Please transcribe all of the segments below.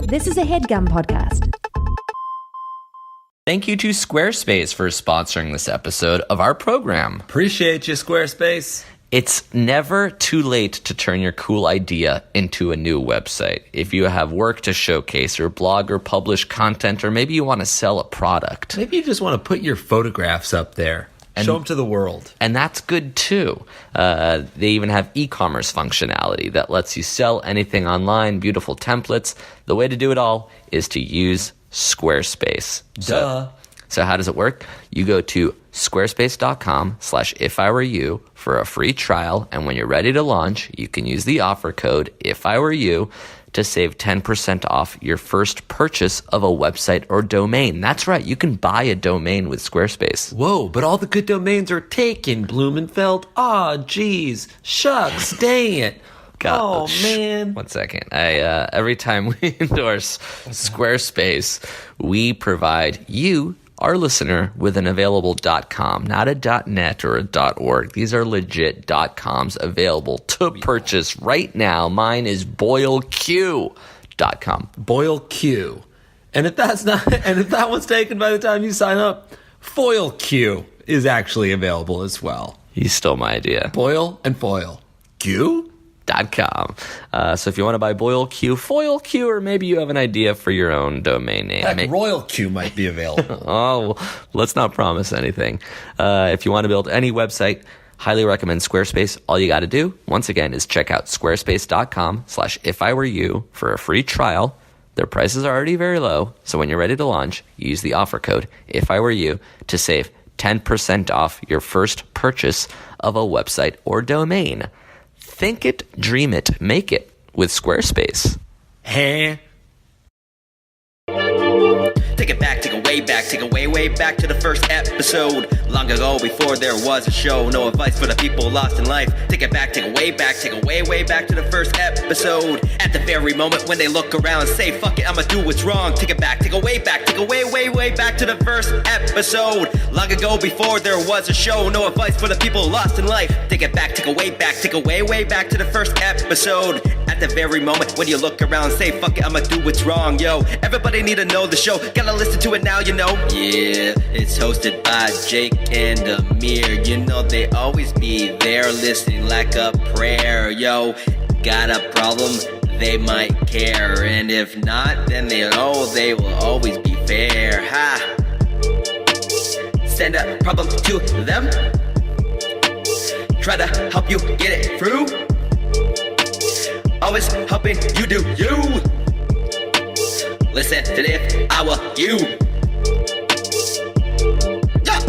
This is a HeadGum podcast. Thank you to Squarespace for sponsoring this episode of our program. Appreciate you, Squarespace. It's never too late to turn your cool idea into a new website. If you have work to showcase or blog or publish content, or maybe you want to sell a product. Maybe you just want to put your photographs up there. Show them to the world. And that's good too. They even have e-commerce functionality that lets you sell anything online, beautiful templates. The way to do it all is to use Squarespace. Duh. So how does it work? You go to squarespace.com/ifiwereyou for a free trial. And when you're ready to launch, you can use the offer code IFIWEREYOU to save 10% off your first purchase of a website or domain. That's right. You can buy a domain with Squarespace. Whoa, but all the good domains are taken, Blumenfeld. Aw, geez. Shucks, dang it. God. Oh, man. One second. Every time we endorse Squarespace, we provide you, our listener, with an available .com, not a .net or a .org. These are legit .coms available to purchase right now. Mine is boilq.com. Boil Q. And if that one's taken by the time you sign up, Foil Q is actually available as well. You stole my idea. Boil and foil. Q? .com. So if you want to buy Boil Q, Foil Q, or maybe you have an idea for your own domain name. Heck, Royal Q might be available. Oh, let's not promise anything. If you want to build any website, highly recommend Squarespace. All you got to do, once again, is check out squarespace.com/ifiwereyou for a free trial. Their prices are already very low, so when you're ready to launch, use the offer code IFIWEREYOU to save 10% off your first purchase of a website or domain. Think it, dream it, make it with Squarespace. Hey. Take it back, take it way back, take it way, way back to the first episode. Long ago, before there was a show. No advice for the people lost in life. Take it back, take it way back, take it way, way back to the first episode. At the very moment when they look around and say, fuck it, I'ma do what's wrong. Take it back, take it way back, take it way, way, way back to the first episode. Long ago, before there was a show. No advice for the people lost in life. Take it back, take it way back, take it way, way back to the first episode. At the very moment when you look around and say, fuck it, I'ma do what's wrong. Yo, everybody need to know the show. Gotta listen to it now, you know. Yeah, it's hosted by Jake and Amir. You know they always be there listening like a prayer. Yo, got a problem? They might care. And if not, then they know they will always be fair. Ha! Send a problem to them. Try to help you get it through. Always helping you do you. Listen to If I Were You. Yeah.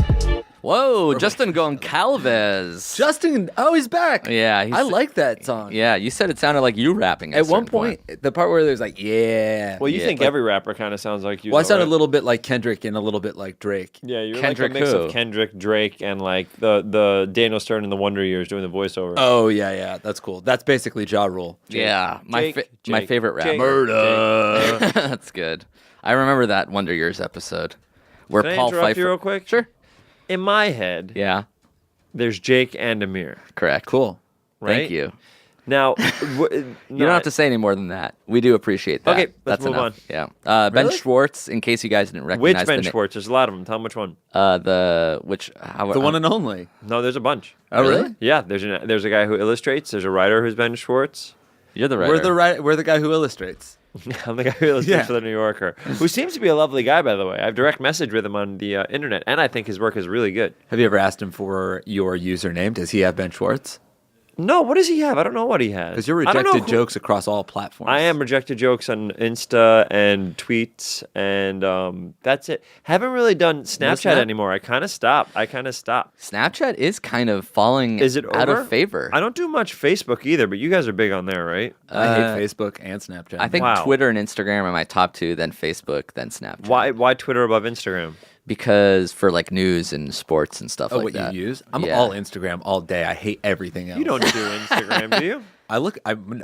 Whoa, Justin Goncalves. Justin, oh, he's back. Yeah, I like that song. Yeah, you said it sounded like you rapping At one point, the part where there's like, yeah. Well, you think like, every rapper kind of sounds like you. Well, I though, sounded right? a little bit like Kendrick and a little bit like Drake. Yeah, you're Kendrick like a mix who? of Kendrick, Drake, and like the Daniel Stern in the Wonder Years doing the voiceover. Oh, yeah, that's cool. That's basically Ja Rule. Yeah, my Jake, favorite rap. Jake, Murder. That's good. I remember that Wonder Years episode where Can I Paul interrupt Pfeiffer. you real quick? Sure. In my head, Yeah. there's Jake and Amir. Correct. Cool. Right? Thank you. Now, You don't have to say any more than that. We do appreciate that. Okay, let's That's move enough. Yeah. Ben Really? Schwartz, in case you guys didn't Which recognize Ben the Schwartz? There's a lot of them. Tell me which one. The The one and only. No, there's a bunch. Oh, really? Yeah, there's a guy who illustrates. There's a writer who's Ben Schwartz. You're the writer. We're the guy who illustrates. I'm the guy who illustrates Yeah. for the New Yorker, who seems to be a lovely guy, by the way. I've direct messaged with him on the internet, and I think his work is really good. Have you ever asked him for your username? Does he have Ben Schwartz? No, what does he have? I don't know what he has. Because you're I don't know rejected who- jokes across all platforms. I am rejected jokes on Insta and tweets, and that's it. Haven't really done Snapchat Snap? anymore. I kind of stopped. Snapchat is kind of falling Is it out over? of favor. I don't do much Facebook either, but you guys are big on there, right? I hate Facebook and Snapchat. I think Wow. Twitter and Instagram are my top two, then Facebook, then Snapchat. Why Twitter above Instagram? Because for like news and sports and stuff Oh, like what that. you use? I'm Yeah. all Instagram all day. I hate everything else. You don't do Instagram, do you?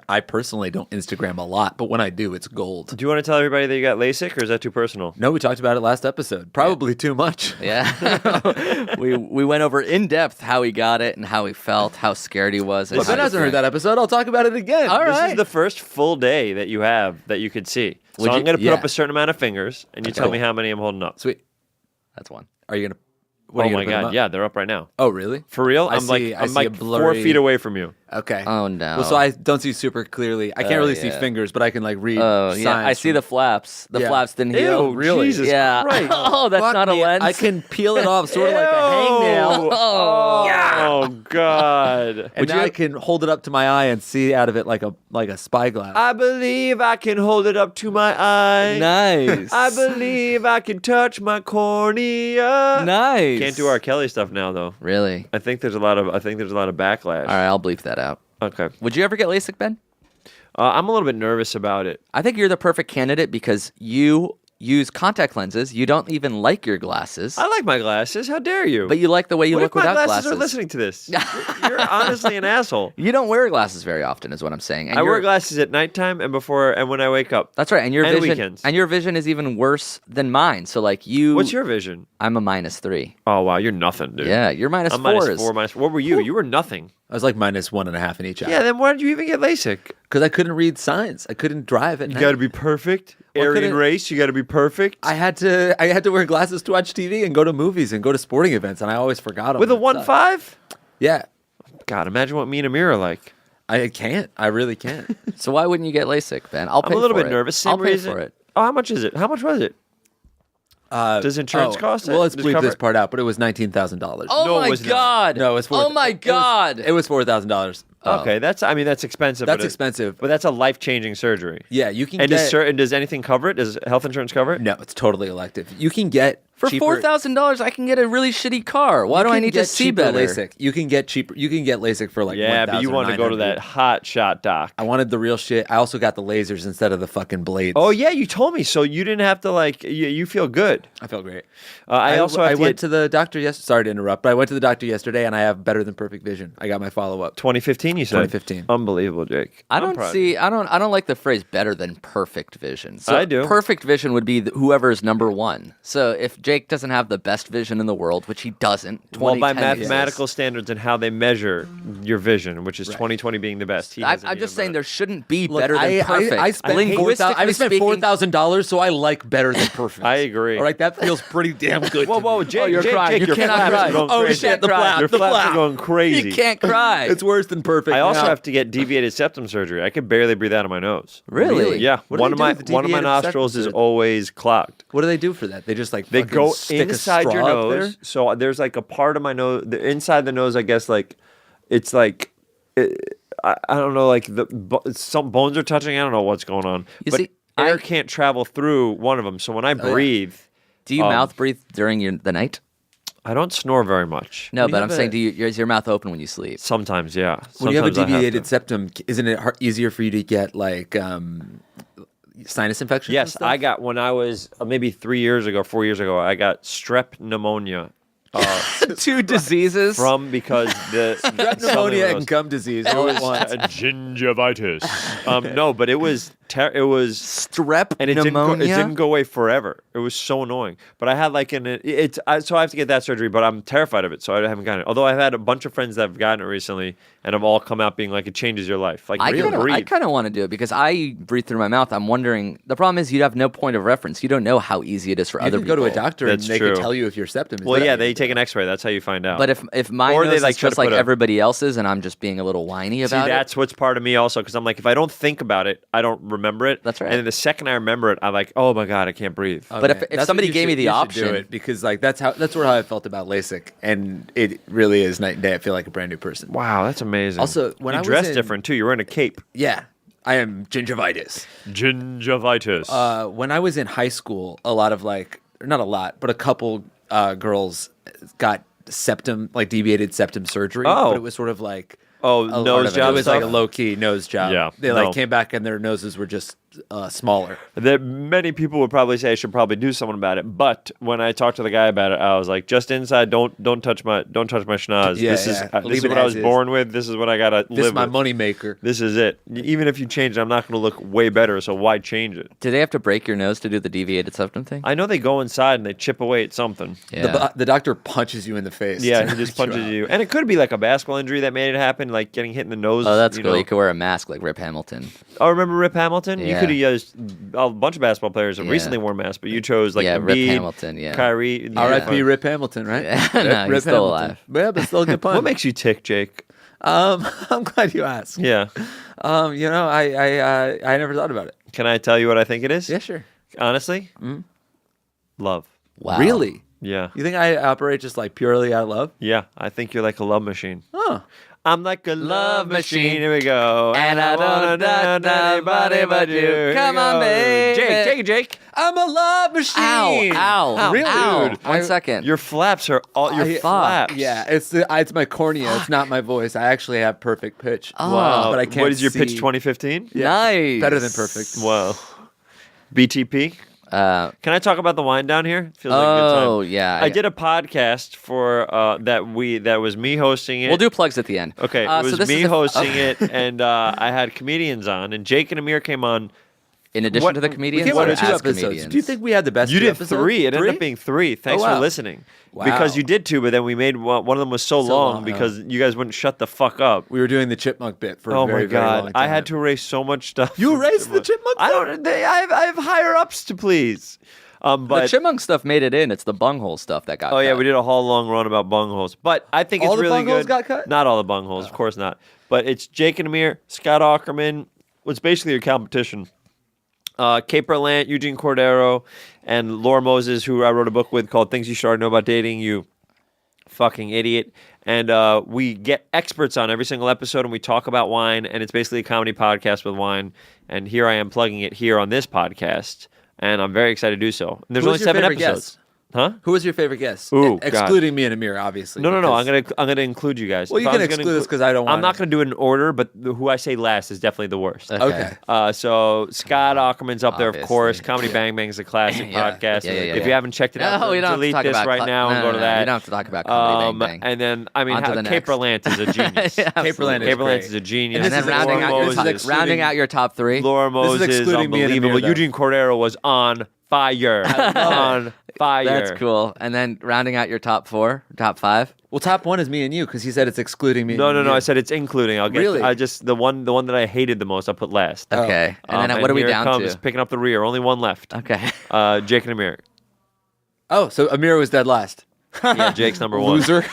I personally don't Instagram a lot, but when I do, it's gold. Do you want to tell everybody that you got LASIK, or is that too personal? No, we talked about it last episode. Probably too much. Yeah. we went over in depth how he got it and how he felt, how scared he was. Well, if Ben hasn't heard that episode, I'll talk about it again. All right. This is the first full day that you have that you could see. So Would I'm you- going to put yeah. up a certain amount of fingers, and you tell me how many I'm holding up. Sweet. That's one. Are you gonna? What are Oh you my gonna put 'em God! up? Yeah, they're up right now. Oh, really? For real? I I'm see like a 4 blurry- feet away from you. Okay. Oh, no. Well, so I don't see super clearly. I can't really see yeah. fingers, but I can like read. Oh, signs yeah. I see from- the flaps. The Yeah. flaps didn't Ew, heal. really? Jesus Yeah. Christ. Oh, that's Fuck not a me. lens. I can peel it off, sort of like a hangnail. Oh God! And now I can hold it up to my eye and see out of it like a spyglass. I believe I can hold it up to my eye. Nice. I believe I can touch my cornea. Nice. Can't do R. Kelly stuff now though. Really? I think there's a lot of backlash. All right, I'll bleep that out. Okay. Would you ever get LASIK, Ben? I'm a little bit nervous about it. I think you're the perfect candidate because you use contact lenses. You don't even like your glasses, I like my glasses. How dare you? but you like the way you what look if my without glasses glasses. are listening to this? You're honestly an asshole. You don't wear glasses very often, is what I'm saying. And I wear your- glasses at nighttime and before and when I wake up. That's right, and your And vision weekends. and your vision is even worse than mine. So like you, What's your vision? I'm a -3. Oh wow, you're nothing, dude. Yeah, you're -4. I'm -4. What were you? You were nothing. I was like -1.5 in each eye. Yeah, then why did you even get LASIK? Because I couldn't read signs. I couldn't drive at You night. got to be perfect. Well, Aryan couldn't- race. You got to be perfect. I had to wear glasses to watch TV and go to movies and go to sporting events, and I always forgot them. With a and it sucked. 1.5. Yeah, God, imagine what me and Amir are like. I can't. I really can't. So why wouldn't you get LASIK, Ben? I'll pay I'm a little for bit it. nervous. Same I'll pay reason. for it. Oh, how much is it? How much was it? Does insurance cost it? Well, let's Does bleep cover this it? part out, but it was $19,000. Oh No, it my was not. God! No, it was Oh my God! It was $4,000. Okay, that's expensive. That's but expensive. But that's a life-changing surgery. Yeah, you can And get. does anything cover it? Does health insurance cover it? No, it's totally elective. You can get For cheaper, $4,000, I can get a really shitty car. Why you do I can need to get see cheaper better? LASIK. You can get cheaper. You can get LASIK for like Yeah, but you want to go to that 1,900. hot shot doc. I wanted the real shit. I also got the lasers instead of the fucking blades. Oh yeah, you told me so. You didn't have to like. You feel good. I felt great. I also have I to went get to the doctor yesterday. Sorry to interrupt, but I went to the doctor yesterday and I have better than perfect vision. I got my follow up. 2015. You said 2015. Unbelievable, Jake. I I'm don't proud of see. you. I don't like the phrase "better than perfect vision." So I do. Perfect vision would be whoever is number one. So if Jake doesn't have the best vision in the world, which he doesn't, Well, by 2010 exists. mathematical standards and how they measure your vision, which is 2020 being the best. He I'm hasn't just even saying done there it. shouldn't be Look, better than perfect. I spent Linguistically spent speaking- $4,000, so I like better than perfect. I agree. All right, that feels pretty damn good. Whoa, to whoa, me. Jake, you're Jake, crying. Jake, You your cannot flaps cry. are going Oh, crazy. shit, the flap, Your the flaps flap. are going crazy. You can't cry. It's worse than perfect. I also now. have to get deviated septum surgery. I could barely breathe out of my nose. Really? Yeah. What do One they of do my with the one of my deviated septum nostrils is surgery? always clogged. What do they do for that? They just like They fucking go stick a inside your straw up nose. there? So there's like a part of my nose, the inside the nose. I guess like it's like I don't know, like some bones are touching. I don't know what's going on. You but see, air I- can't travel through one of them. So when I breathe, Do you mouth breathe during the night? I don't snore very much. No, When but you I'm have saying, a- is your mouth open when you sleep? Sometimes, yeah. When you have a Sometimes I deviated to. septum, isn't it easier for you to get like sinus infections? and Yes, stuff? I got when I was maybe 4 years ago, I got strep pneumonia. 2 diseases. From the Strep pneumonia and gum disease all at once. gingivitis. No, but it was strep and it pneumonia. didn't go away forever. It was so annoying. But I had like so I have to get that surgery. But I'm terrified of it, so I haven't gotten it. Although I've had a bunch of friends that have gotten it recently, and have all come out being like, it changes your life. Like I breathe. kind of want to do it because I breathe through my mouth. I'm wondering. The problem is you have no point of reference. You don't know how easy it is for You other can people. go to a doctor and That's they true. can tell you if your septum is. Well, yeah, bad. they take an X-ray. That's how you find out. But if my Or nose they, is like, try to just like put a- everybody else's, and I'm just being a little whiny See, about that's what's part of me also, because I'm like, if I don't think about it, I don't remember it. That's right. And then the second I remember it, I'm like, oh my god, I can't breathe. But if That's what somebody you gave me should- the you should option, do it because like that's how I felt about LASIK, and it really is night and day. I feel like a brand new person. Wow, that's amazing. Also, when you I was dress in- different too. You're wearing a cape. Yeah, I am gingivitis. Gingivitis. When I was in high school, a lot of like, not a lot, but a couple girls got septum, like deviated septum surgery. Oh. But it was sort of like Oh, nose job It was stuff? like a low key nose job. Yeah, they no. like came back and their noses were just smaller. That many people would probably say I should probably do something about it. But when I talked to the guy about it, I was like, just inside, don't touch my schnoz. Yeah, this yeah. is Leave this is it what I as was is. born with. This is what I gotta This live is my with. money maker. This is it. Even if you change it, I'm not going to look way better. So why change it? Do they have to break your nose to do the deviated septum thing? I know they go inside and they chip away at something. Yeah. The doctor punches you in the face. Yeah, to he just knock punches out. you. And it could be like a basketball injury that made it happen, like getting hit in the nose. Oh, that's cool. know. You could wear a mask like Rip Hamilton. Oh, remember Rip Hamilton? You Yeah. could have used a bunch of basketball players have Yeah. recently worn masks, but you chose like Yeah, Rip Embiid, Hamilton, yeah. Kyrie. R.I.P. Rip Hamilton, right? Yeah, no, he's still alive. Yeah, but still a good pun. What makes you tick, Jake? I'm glad you asked. Yeah. I never thought about it. Can I tell you what I think it is? Yeah, sure. Honestly? Love. Wow. Really? Yeah. You think I operate just like purely out of love? Yeah. I think you're like a love machine. Huh. I'm like a love machine. Here we go. And I don't touch anybody but you. Here Come we on, go. baby. Jake. I'm a love machine. Ow. Really? Ow. Dude, 1 second. Your flaps are all your flaps. Yeah, it's my cornea. It's not my voice. I actually have perfect pitch. Wow. But I can't What is your pitch see. 2015? Nice. Better than perfect. Wow. BTP. Can I talk about the wine down here? Feels like a good time. Oh, yeah. I did a podcast for that was me hosting it. We'll do plugs at the end. Okay, So it was this me is hosting it, and I had comedians on, and Jake and Amir came on. In addition What- to the we comedians, We came or on What two as episodes. comedians? Do you think we had the best? You two did episodes? 3. It ended Three? up being 3. Thanks Oh, wow. for listening. Wow. Because you did 2, but then we made one of them was so long long, because you guys wouldn't shut the fuck up. We were doing the chipmunk bit for Oh a very, my very long god! time. I had to erase so much stuff. You from erased the chipmunk I stuff? don't. I have higher ups to please. The But chipmunk stuff made it in. It's the bunghole stuff that got oh yeah, cut. we did a whole long run about bungholes. But I think All it's the really bungholes good. got cut? Not all the bungholes, of course not. But it's Jake and Amir, Scott Ackerman. What's basically your competition. Kate Berlant, Eugene Cordero, and Laura Moses, who I wrote a book with called Things You Should Already Know About Dating, You Fucking Idiot. And we get experts on every single episode, and we talk about wine, and it's basically a comedy podcast with wine. And here I am plugging it here on this podcast, and I'm very excited to do so. And there's Who only was your 7 favorite episodes. guest? Huh? Who was your favorite guest? Ooh, Excluding me and Amir, obviously. No. because- I'm gonna include you guys. Well, If you I can was gonna exclude us 'cause I don't I'm wanna. not gonna do it in order, but who I say last is definitely the worst. Okay. So Scott Ackerman's up there, of Obviously. Course. Comedy Bang Bang's a classic Yeah. podcast. Yeah. If you haven't checked it out, No, we don't have to delete talk this about right now and go to that. You don't have to talk about comedy bang bang. And then I mean, On to the Kate next. Berlant is a genius. Yeah, Kate Berlant Kate is Berlant great. is a genius. And And then this is rounding out, Laura your Moses. rounding out your top 3. Laura Moses, excluding me and unbelievable. Amir, though. Eugene Cordero was on fire. On fire. That's cool. And then rounding out your top 4, top 5. Well, top 1 is me and you because he said it's excluding me. No. and you. I said it's including. I'll get. Really? I just the one that I hated the most. I put last. Okay. And then what are we here it down comes, to? Picking up the rear. Only one left. Okay. Jake and Amir. Oh, so Amir was dead last. Yeah, Jake's number 1. Loser.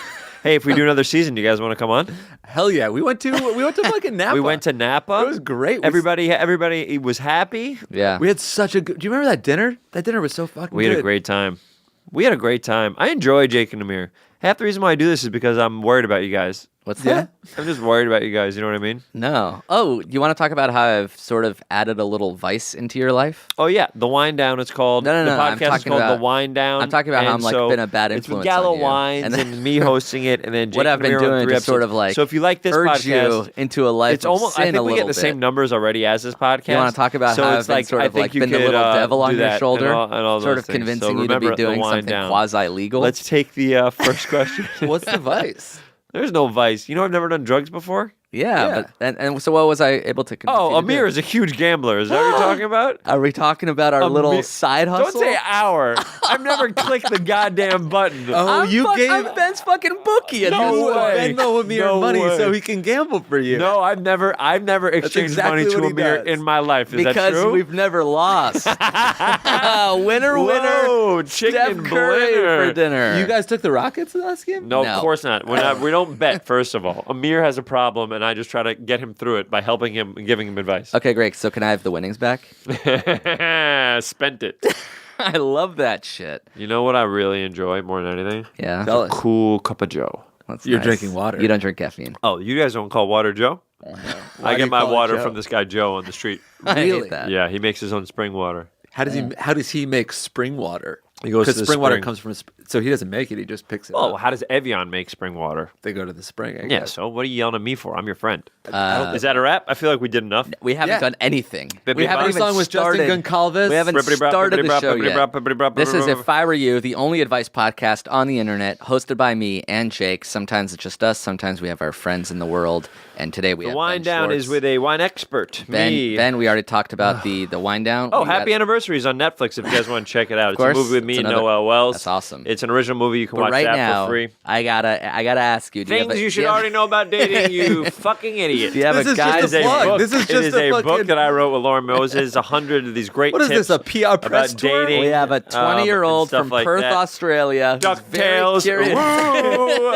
Hey, if we do another season, do you guys want to come on? Hell yeah. We went to fucking Napa. We went to Napa. It was great. Everybody was happy. Yeah. We had such a good. Do you remember that dinner? That dinner was so fucking We good. had a great time. I enjoy Jake and Amir. Half the reason why I do this is because I'm worried about you guys. What's Yeah. that? I'm just worried about you guys. You know what I mean? No. Oh, you want to talk about how I've sort of added a little vice into your life? Oh yeah, the Wine Down. It's called. No, The I'm podcast is talking called about- The Wine Down. I'm talking about how and I'm, like, so been a bad It's with influence Gallo on you. Wines And and, then- me hosting it, and then Jake What I've and been Amir on doing 3 to sort episodes. of like So if you like this urge podcast, you into a life it's of almost. sin I think a we little get the bit. same numbers already as this podcast. You want to talk about so how it's I've been like, sort I of think like you been the could, little devil on do your that shoulder, and all sort those of things. convincing So you to be remember the doing Wine something Down. quasi-legal? Let's take the first question. What's the vice? There's no vice. You know, I've never done drugs before. Yeah, but and so what was I able to? convince you Oh, to Amir do? is a huge gambler. Is that what you're talking about? Are we talking about our little Amir- side hustle? Don't say our. I've never clicked the goddamn button. Oh, I'm Ben's fucking bookie. And No you way. Venmo Amir No money way. so he can gamble for you. No, I've never exchanged exactly money to what he Amir does. in my life. Is that because true? we've never lost. winner, Whoa, winner. chicken Steph Curry blinner. for dinner. You guys took the Rockets last game? No, No. of course not. We don't bet. First of all, Amir has a problem, and I just try to get him through it by helping him and giving him advice. Okay, great. So can I have the winnings back? Spent it. I love that shit. You know what I really enjoy more than anything? Yeah. Tell us. Cool cup of Joe. That's You're nice. drinking water. You don't drink caffeine. Oh, you guys don't call water Joe? Why I do get you my call it water Joe? from this guy Joe on the street. I Really? hate that. Yeah, he makes his own spring water. How does he make spring water? He goes to Because the spring water spring. comes from So he doesn't make it. He just picks it Oh, up. how does Evian make spring water? They go to the spring. I Yeah, guess. so what are you yelling at me for? I'm your friend. Is that a wrap? I feel like we did enough. We haven't Yeah. done anything. Bippity We haven't bop. even Song with Justin started. Goncalves. We haven't Bippity bop, started bippity the bop, show bippity bop, bippity bop, yet. This is bippity bop. If I Were You, the only advice podcast on the internet, hosted by me and Jake. Sometimes it's just us. Sometimes we have our friends in the world. And today we The have Wine Ben Down Schwartz. is with a wine expert, me. Ben, we already talked about the Wine Down. Oh, We Happy got- Anniversary is on Netflix if you guys want to check it out. It's a course. movie with me It's and another- Noel Wells. That's awesome. It's an original movie. You can But watch right that now, for free. I gotta ask you. Do you have Things a- you do should have- already know about dating, you fucking idiot. Do you have This a is guy? just a It is a plug. book. This is It just is a a book fucking- that I wrote with Lauren Moses. 100 of these great What is tips this, a PR press about tour? dating. We have a 20-year-old and stuff from like Perth, that. Australia. who's very DuckTales. curious. Woo!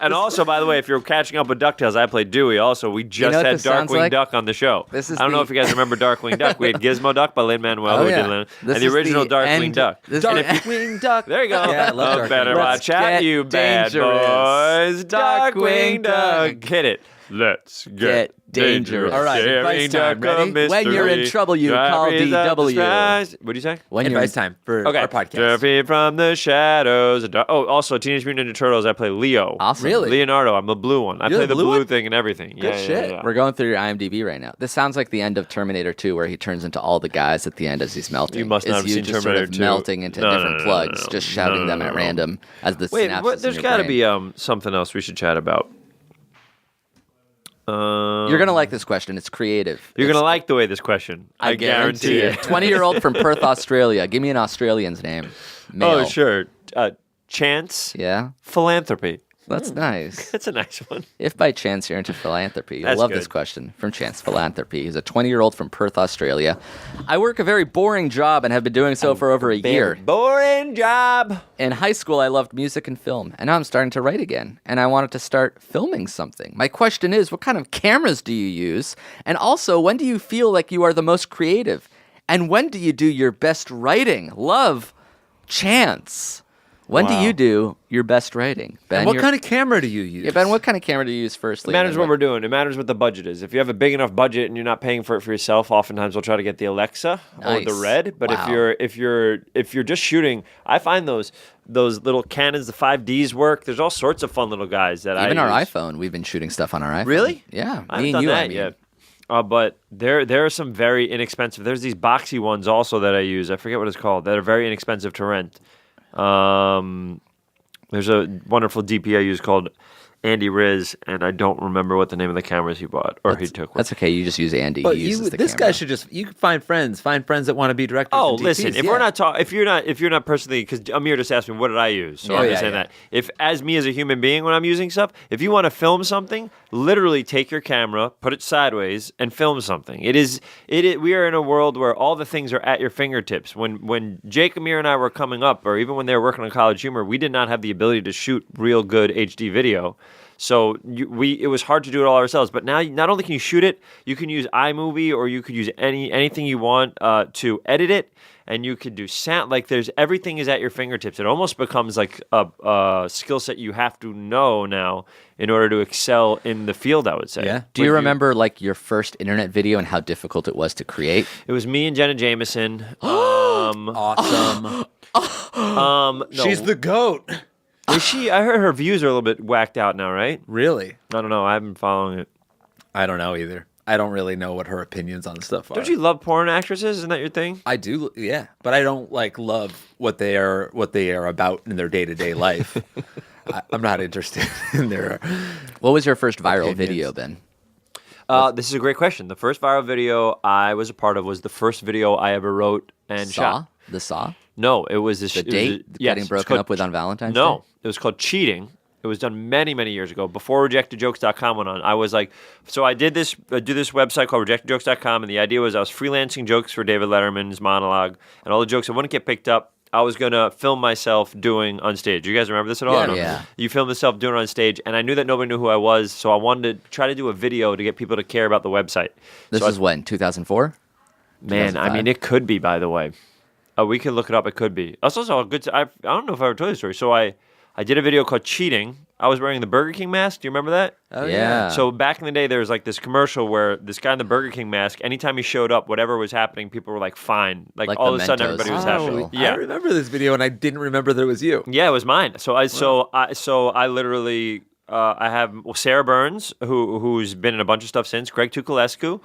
And also, by the way, if you're catching up with DuckTales, I played Dewey. Also, we just know what had this sounds Darkwing like? Duck on the show. This is I don't know the- if you guys remember Darkwing Duck. We had Gizmo Duck by Lin-Manuel, Oh, who yeah. did Lin, This and the is original Darkwing end- Duck. this- And if Darkwing Duck. There you go. Yeah, I love Oh, Darkwing better Duck. watch out, Get you bad dangerous. boys. Darkwing Darkwing Duck. Duck. Hit it. Let's get dangerous. All right, Daring advice time. Duck of Ready? When you're in mystery. trouble, you call Diaries of DW. Distress. What do you say? When you're Advice time for Okay. our podcast. Jeremy from the shadows. Oh, also Teenage Mutant Ninja Turtles. I play Leo. Awesome. Really? Leonardo. I'm the blue one. I You're play the the blue blue one? thing and everything. Good shit. We're going through your IMDb right now. This sounds like the end of Terminator 2, where he turns into all the guys at the end as he's melting. You must not Is have you seen just Terminator sort of 2. melting into No, different no, no, plugs, no, just no, shouting no, them no, at no. random as the Wait, synapses there's in your got to brain. be something else we should chat about. You're gonna like this question. It's creative. You're It's- gonna like the way this question. I guarantee it. 20-year-old from Perth, Australia. Give me an Australian's name. Male. Oh, sure. Chance Yeah, philanthropy. that's nice. That's a nice one. If by chance you're into philanthropy, you'll That's love good. this question from Chance Philanthropy. He's a 20-year-old from Perth, Australia. I work a very boring job and have been doing so for over a year. Boring job. In high school, I loved music and film, and now I'm starting to write again, and I wanted to start filming something. My question is, what kind of cameras do you use? And also, when do you feel like you are the most creative? And when do you do your best writing? Love, Chance. When do Wow. you do your best writing? Ben, And what you're- kind of camera do you use? Yeah, Ben, what kind of camera do you use firstly? It matters And what we're doing. It matters what the budget is. If you have a big enough budget and you're not paying for it for yourself, oftentimes we'll try to get the Alexa or the Nice. Red. But Wow. if you're just shooting, I find those little Canons, the 5Ds work. There's all sorts of fun little guys that Even I our use. iPhone, we've been shooting stuff on our iPhone. Really? Yeah. I haven't me and done you, that I mean. yet. But there are some very inexpensive. There's these boxy ones also that I use. I forget what it's called. That are very inexpensive to rent. There's a wonderful DP I use called Andy Riz, and I don't remember what the name of the cameras he bought or he took. That's okay. You just use Andy. But he uses the this camera. guy should you can find friends that want to be directors. Oh, and DPs, listen. If yeah. we're not talking, if you're not personally, because Amir just asked me, what did I use? So Yeah, I'm yeah, just saying yeah. that. If as me as a human being, when I'm using stuff, if you want to film something, literally take your camera, put it sideways, and film something. We are in a world where all the things are at your fingertips. When Jake, Amir, and I were coming up, or even when they were working on College Humor, we did not have the ability to shoot real good HD video. So it was hard to do it all ourselves. But now, not only can you shoot it, you can use iMovie or you could use anything you want to edit it, and you could do sound. Like everything is at your fingertips. It almost becomes like a skill set you have to know now in order to excel in the field, I would say. Yeah. Do you remember like your first internet video and how difficult it was to create? It was me and Jenna Jameson. Awesome. No. She's the goat. Is she? I heard her views are a little bit whacked out now, right? Really? I don't know. I haven't been following it. I don't know either. I don't really know what her opinions on stuff are. Don't you love porn actresses? Isn't that your thing? I do, yeah, but I don't love what they are about in their day-to-day life. I'm not interested in their. What was your first viral Opinions. video, Ben? This is a great question. The first viral video I was a part of was the first video I ever wrote and shot. The Saw? No, it was this. The it was date getting it's broken called- up with on Valentine's No, Day? it was called Cheating. It was done many, many years ago, before RejectedJokes.com went on. I was like, so I do this website called RejectedJokes.com, and the idea was I was freelancing jokes for David Letterman's monologue, and all the jokes that wouldn't get picked up, I was going to film myself doing on stage. You guys remember this at all? Yeah. or no? Yeah. You film yourself doing it on stage, and I knew that nobody knew who I was, so I wanted to try to do a video to get people to care about the website. This So is when? 2004? Man, I 2005? mean, it could be, by the way. We could look it up. It could be. That's also a good. I don't know if I ever told you the story. So I I did a video called Cheating. I was wearing the Burger King mask. Do you remember that? Oh, Yeah. So back in the day, there was like this commercial where this guy in the Burger King mask, anytime he showed up, whatever was happening, people were like, fine. Like Like all the of a sudden, Mentos everybody was commercial. happy. I remember this video, and I didn't remember that it was you. Yeah, it was mine. So I literally I have Sarah Burns, who's been in a bunch of stuff since. Greg Tukulescu.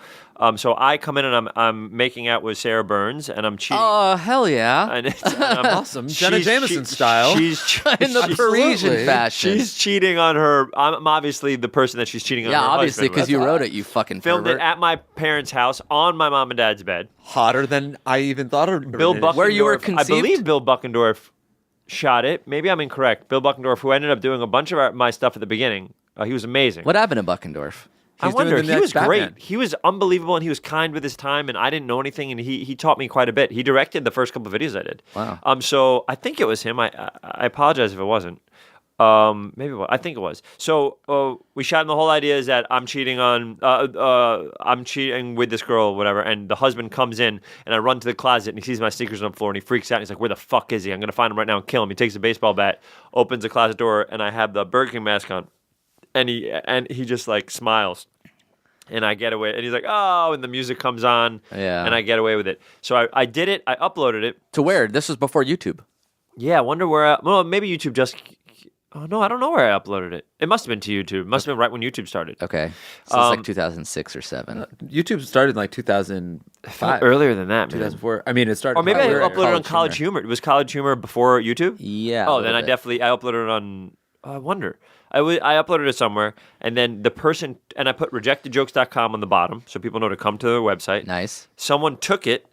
So I come in and I'm making out with Sarah Burns, and I'm cheating. Oh, hell yeah. And Awesome. Jenna Jameson style. In the Parisian fashion. She's cheating on her. I'm obviously the person that she's cheating on. Yeah, her obviously, husband because with. you wrote it, you fucking Filmed pervert. it at my parents' house on my mom and dad's bed. Hotter than I even thought of. Bill Buckendorf. Where you were I conceived? believe Bill Buckendorf shot it. Maybe I'm incorrect. Bill Buckendorf, who ended up doing a bunch of my stuff at the beginning. He was amazing. What happened to Buckendorf? I He's wonder. doing the He was next great. Batman. He was unbelievable, and he was kind with his time. And I didn't know anything, and he taught me quite a bit. He directed the first couple of videos I did. Wow. So I think it was him. I apologize if it wasn't. Maybe it was. I think it was. So we shot, and the whole idea is that I'm cheating with this girl, or whatever. And the husband comes in, and I run to the closet, and he sees my sneakers on the floor, and he freaks out. And he's like, "Where the fuck is he? I'm gonna find him right now and kill him." He takes a baseball bat, opens the closet door, and I have the Burger King mask on. And he just like smiles, and I get away. And he's like, "Oh!" And the music comes on, Yeah. and I get away with it. So I did it. I uploaded it. To where? This was before YouTube. Yeah, I wonder where. Well, maybe YouTube just. Oh no, I don't know where I uploaded it. It must have been to YouTube. It must have been right when YouTube started. Okay. So it's like 2006 or 7. YouTube started in like 2005. Earlier than that, man. 2004. I mean, it started. Or maybe I we were at uploaded on College Humor. Was College Humor before YouTube? Yeah. Oh, then I uploaded it on. I wonder. I uploaded it somewhere, and then the person, and I put rejectedjokes.com on the bottom so people know to come to their website. Nice. Someone took it,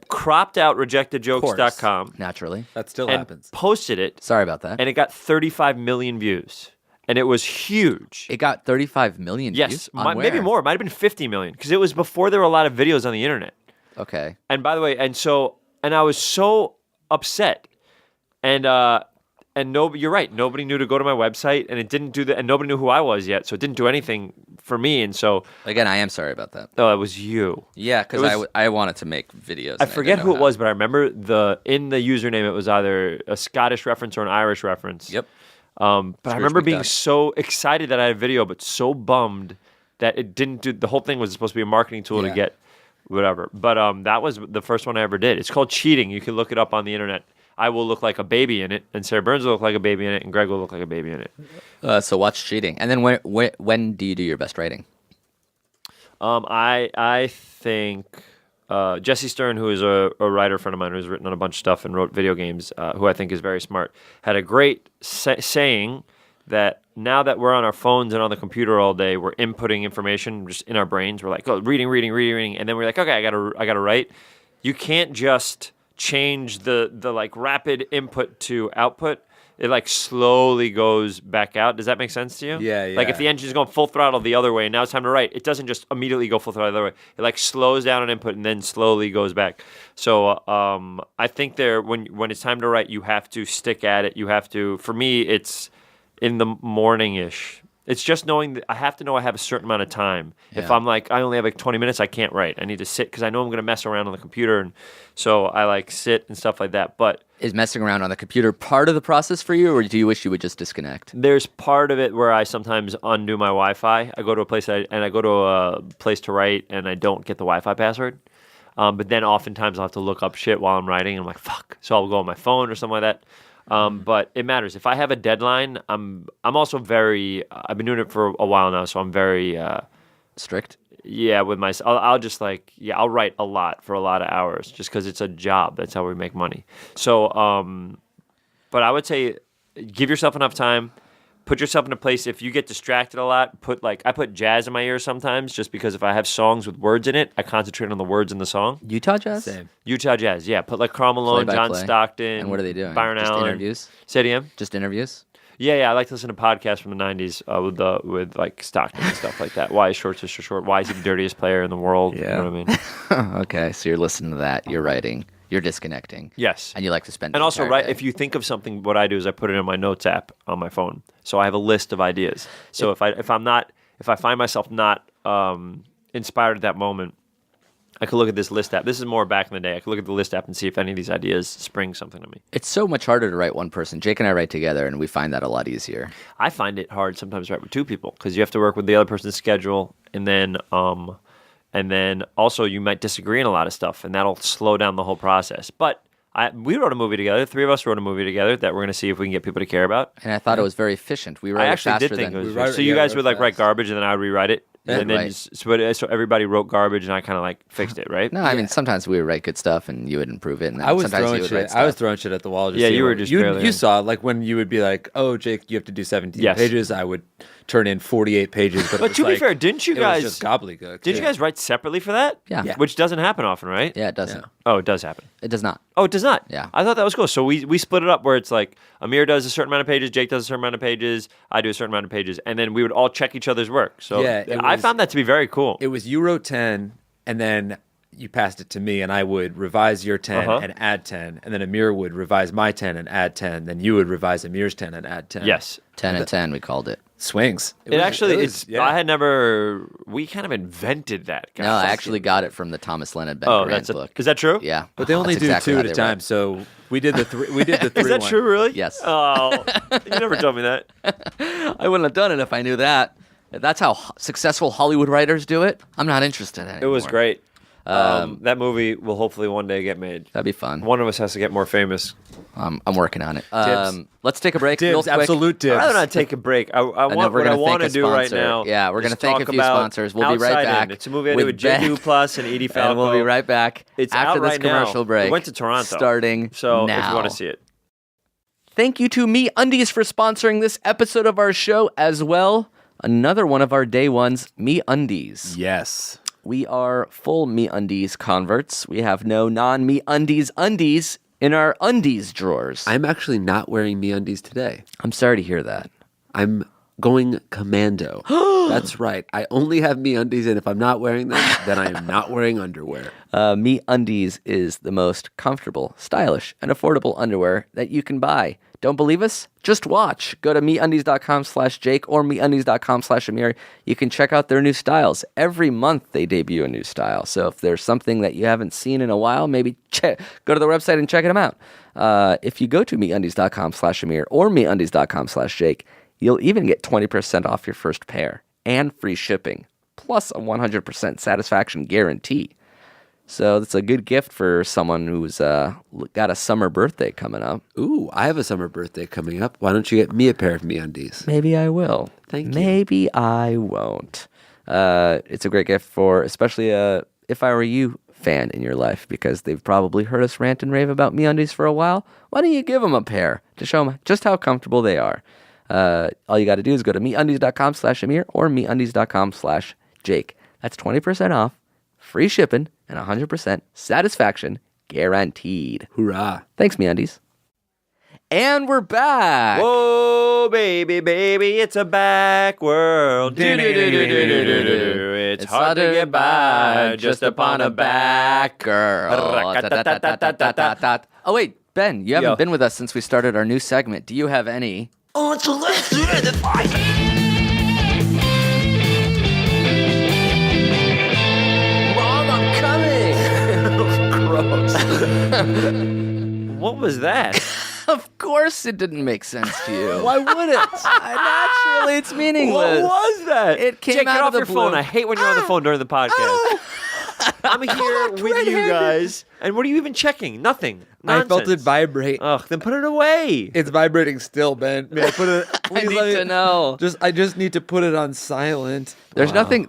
cropped out rejectedjokes.com, Naturally. That still and happens. posted it, Sorry about that. and it got 35 million views. And it was huge. It got 35 million Yes, views? On maybe where? more. It might have been 50 million because it was before there were a lot of videos on the internet. Okay. And by the way, and I was so upset, and no, you're right. Nobody knew to go to my website, and it didn't do that, and nobody knew who I was yet, so it didn't do anything for me. And so, Again, I am sorry about that. it was you. Yeah, because It was- I wanted to make videos. I and forget didn't who know it was, but I remember in the username it was either a Scottish reference or an Irish reference. Yep. But I Scrooge remember being McDuck. so excited that I had a video, but so bummed that it didn't do. The whole thing was supposed to be a marketing tool to Yeah. get whatever. But that was the first one I ever did. It's called Cheating. You can look it up on the internet. I will look like a baby in it, and Sarah Burns will look like a baby in it, and Greg will look like a baby in it. So watch Cheating. And then when do you do your best writing? I think Jesse Stern, who is a writer friend of mine who's written on a bunch of stuff and wrote video games, who I think is very smart, had a great saying that now that we're on our phones and on the computer all day, we're inputting information just in our brains. We're like, oh, reading, and then we're like, okay, I gotta write. You can't just change the like rapid input to output. It like slowly goes back out. Does that make sense to you? Yeah, Like yeah. if the engine's going full throttle the other way, and now it's time to write, it doesn't just immediately go full throttle the other way. It like slows down on input and then slowly goes back. So I think when it's time to write, you have to stick at it. You have to. For me, it's in the morning-ish. It's just knowing that I have to know I have a certain amount of time. If Yeah. I'm like, I only have like 20 minutes, I can't write. I need to sit because I know I'm going to mess around on the computer. And so I like sit and stuff like that. But Is messing around on the computer part of the process for you, or do you wish you would just disconnect? there's part of it where I sometimes undo my Wi-Fi. I go to a place to write and I don't get the Wi-Fi password. But then oftentimes I'll have to look up shit while I'm writing. And I'm like, fuck. So I'll go on my phone or something like that. But it matters. If I have a deadline, I'm also very. I've been doing it for a while now, so I'm very. Strict? With my. I'll just like I'll write a lot for a lot of hours just because it's a job. That's how we make money. So, but I would say, give yourself enough time. Put yourself in a place. If you get distracted a lot, I put jazz in my ears sometimes, just because if I have songs with words in it, I concentrate on the words in the song. Utah Jazz? Same. Utah Jazz, yeah. Put like Karl Malone, John Play-by-play. Stockton. And what are they doing? Byron Just Allen. interviews? Say it again? Just interviews? Yeah. I like to listen to podcasts from the '90s with like Stockton and stuff like that. Why is Short Sister Short? Why is he the dirtiest player in the world? Yeah. You know what I mean? Okay, so you're listening to that. You're writing. You're disconnecting. Yes. And you like to spend And the also, entire right, day. if you think of something, what I do is I put it in my notes app on my phone. So I have a list of ideas. So if I find myself not inspired at that moment, I could look at this list app. This is more back in the day. I could look at the list app and see if any of these ideas spring something to me. It's so much harder to write one person. Jake and I write together, and we find that a lot easier. I find it hard sometimes to write with two people because you have to work with the other person's schedule, and then also you might disagree on a lot of stuff, and that'll slow down the whole process. But we wrote a movie together. 3 of us wrote a movie together that we're going to see if we can get people to care about. And I thought it was very efficient. We wrote I it actually faster did think than... it was. So you guys would like write garbage, and then I would rewrite it. And then right. so everybody wrote garbage, and I kind of like fixed it, right? No, I mean, sometimes we would write good stuff, and you would improve it. And then I was sometimes throwing you would shit. write stuff. I was throwing shit at the wall. Just Yeah, see you were what- just you barely you in. saw like when you would be like, "Oh, Jake, you have to do 17 Yes. pages." I would turn in 48 pages. But, But to be fair, didn't you it guys was just gobbledygook? Did you guys write separately for that? Yeah. Yeah. Which doesn't happen often, right? Yeah, it doesn't. Oh, it does happen. It does not. Oh, it does not. Yeah. I thought that was cool. So we split it up where it's like Amir does a certain amount of pages, Jake does a certain amount of pages, I do a certain amount of pages, and then we would all check each other's work. So Yeah, it I was- found that to be very cool. It was you wrote 10, and then you passed it to me, and I would revise your 10 and add 10, and then Amir would revise my 10 and add 10, then you would revise Amir's 10 and add 10. Yes. 10 and 10, we called it. Swings. It actually, yeah. I had never, we kind of invented that. No, I actually got it from the Thomas Lennon Ben Oh, Grant that's book. is that true? Yeah. But they only That's do exactly 2 how at a they time, write. so we did the 3. We did the 3. Is that true, really? Yes. Oh, you never told me that. I wouldn't have done it if I knew that. If that's how successful Hollywood writers do it, I'm not interested in it It was anymore. great. That movie will hopefully one day get made. That'd be fun. One of us has to get more famous. I'm working on it. Dibs. Let's take a break real Dibs, quick. absolute I'd dibs. rather not take a break. I And then want we're what I gonna want to thank a do right sponsor. now. Yeah, we're is gonna thank talk a few about sponsors. We'll be right Outside In. back It's a movie I did with Ben. J. Plus and Edie Falco. And we'll be right back It's after out this right now. commercial break. We went to Toronto. Starting So now. if you want to see it. Thank you to Me Undies for sponsoring this episode of our show as well. Another one of our day ones, Me Undies. Yes. We are full Me Undies converts. We have no non-Me Undies undies in our undies drawers. I'm actually not wearing MeUndies today. I'm sorry to hear that. I'm going commando. That's right. I only have MeUndies, and if I'm not wearing them, then I am not wearing underwear. Me Undies is the most comfortable, stylish, and affordable underwear that you can buy. Don't believe us? Just watch. Go to MeUndies.com/Jake or MeUndies.com/Amir. You can check out their new styles. Every month they debut a new style. So if there's something that you haven't seen in a while, maybe go to the website and check them out. If you go to MeUndies.com/Amir or MeUndies.com/Jake, you'll even get 20% off your first pair and free shipping, plus a 100% satisfaction guarantee. So that's a good gift for someone who's got a summer birthday coming up. Ooh, I have a summer birthday coming up. Why don't you get me a pair of MeUndies? Maybe I will. Thank you. Maybe I won't. It's a great gift for, especially if I were you fan in your life, because they've probably heard us rant and rave about MeUndies for a while. Why don't you give them a pair to show them just how comfortable they are? All you got to do is go to MeUndies.com/Amir or MeUndies.com/Jake. That's 20% off, free shipping, and 100% satisfaction guaranteed. Hoorah. Thanks, MeUndies. And we're back. Whoa, baby, baby, it's a back world. It's hard to get by just upon a back. girl. Oh, wait, Ben, you haven't Yo. been with us since we started our new segment. Do you have any? Mom, I'm coming. What was that? Of course it didn't make sense to you. Why would it? Naturally, it's meaningless. What was that? It came Jake, out get of off the your blue. phone. I hate when you're on the phone during the podcast. I'm here with you guys. And what are you even checking? Nothing. I felt it Nonsense. vibrate. Ugh, then put it away. It's vibrating still, Ben. May I put it? I Please need let me- to know. I just need to put it on silent. There's nothing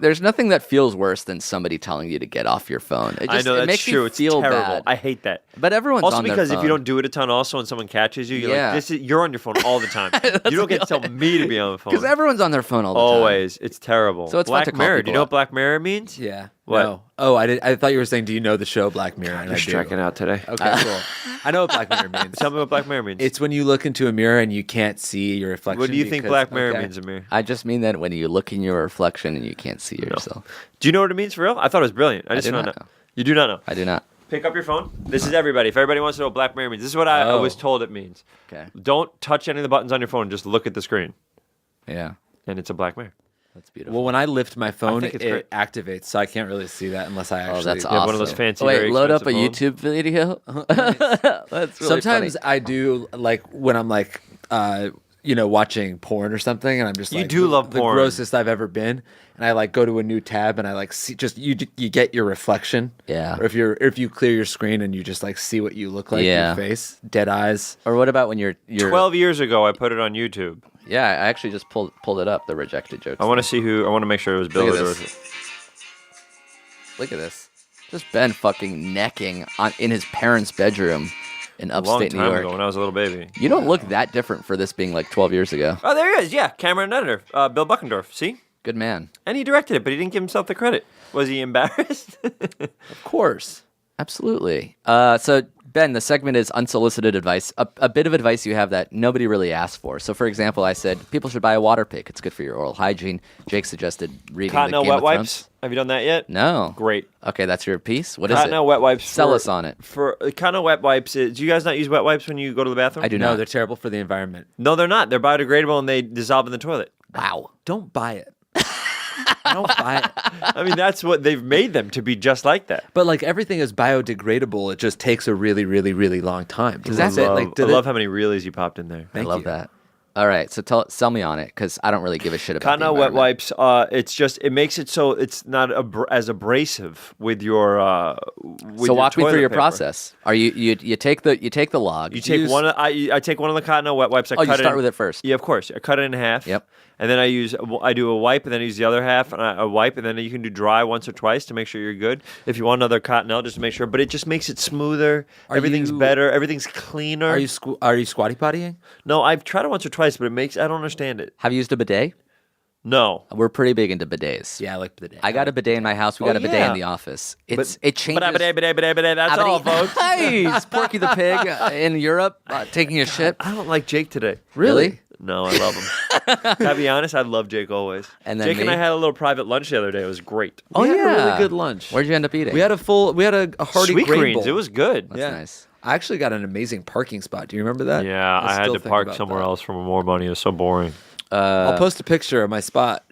that feels worse than somebody telling you to get off your phone. It just, I know it that's makes true. You It's feel terrible. bad. I hate that. But everyone's Also on their because if you phone. don't do it a ton, also when someone catches you, you're Yeah. like, you're on your phone all the time. You don't get to tell me to be on the phone. Because everyone's on their phone all the time. Always. It's terrible. So it's fun Black to call Mirror. Do people you know up. what Black Mirror means? Yeah. What? No. Oh, I thought you were saying, do you know the show Black Mirror? And You're I do. striking out today. Okay, cool. I know what Black Mirror means. Tell me what Black Mirror means. It's when you look into a mirror and you can't see your reflection. What do you think because- Black Mirror okay. means, Amir? I just mean that when you look in your reflection and you can't see yourself. Do you know what it means for real? I thought it was brilliant. I just do found not out. know. You do not know. I do not. Pick up your phone. This is everybody. If everybody wants to know what Black Mirror means, this is what I Oh. was told it means. Okay. Don't touch any of the buttons on your phone. Just look at the screen. Yeah. And it's a Black Mirror. That's beautiful. Well, when I lift my phone, think it's it activates, so I can't really see that unless I actually. that's You have one of those awesome. fancy. Wait, very load up a expensive YouTube video. That's really Sometimes funny. I do, like when I'm like, watching porn or something, and I'm just You like, do love the porn. grossest I've ever been, and I like go to a new tab, and I like see just you get your reflection. Yeah. Or if you clear your screen and you just like see what you look like, Yeah. your face, dead eyes. Or what about when you're 12 years ago, I put it on YouTube. Yeah, I actually just pulled it up. The rejected jokes. I want to see who. I want to make sure it was Bill Look at or this. Look at this. Just Ben fucking necking in his parents' bedroom in a long upstate New time York. ago when I was a little baby. You don't look that different for this being like 12 years ago. Oh, there he is. Yeah, camera and editor, Bill Buckendorf. See, Good man. and he directed it, but he didn't give himself the credit. Was he embarrassed? Of course. Absolutely. So, Ben, the segment is unsolicited advice, a bit of advice you have that nobody really asked for. So, for example, I said people should buy a water pick. It's good for your oral hygiene. Jake suggested reading the Cottonelle Game wet of wipes. Thrones. Have you done that yet? No. Great. Okay, that's your piece. What is it? Cottonelle wet wipes. Sell us on it. For Cottonelle wet wipes. Do you guys not use wet wipes when you go to the bathroom? I do No, not. they're terrible for the environment. No, they're not. They're biodegradable and they dissolve in the toilet. Wow. Don't buy it. Don't buy it. I mean, that's what they've made them to be, just like that. But like everything is biodegradable. It just takes a really, really, really long time. Does that I like? love how many realies you popped in there. I love that. All right, so sell me on it because I don't really give a shit about the Cottonelle wet environment. wipes. It makes it so it's not as abrasive with your. So walk me through your paper. process. Are you take the log? You take one. I take one of the Cottonelle wet wipes. I cut you start it with it first. Yeah, of course. I cut it in half. Yep. And then I do a wipe, and then I use the other half, and a wipe, and then you can do dry once or twice to make sure you're good. If you want another Cottonelle, just to make sure. But it just makes it smoother. Everything's better. Everything's cleaner. Are you squatty pottying? No, I've tried it once or twice, but I don't understand it. Have you used a bidet? No. We're pretty big into bidets. Yeah, I like bidet. I got a bidet in my house. We got a bidet yeah. in the office. It changes. Bidet, that's all, folks. Nice. Porky the Pig in Europe taking a shit. I don't like Jake today. Really? No, I love him. Can I be honest? I love Jake always. And then Jake and me? I had a little private lunch the other day. It was great. We had a really good lunch. Where'd you end up eating? We had a hearty Sweet grain greens. bowl. It was good. That's yeah. nice. I actually got an amazing parking spot. Do you remember that? Yeah, I had still to think park about somewhere that. else for more money. It was so boring. I'll post a picture of my spot.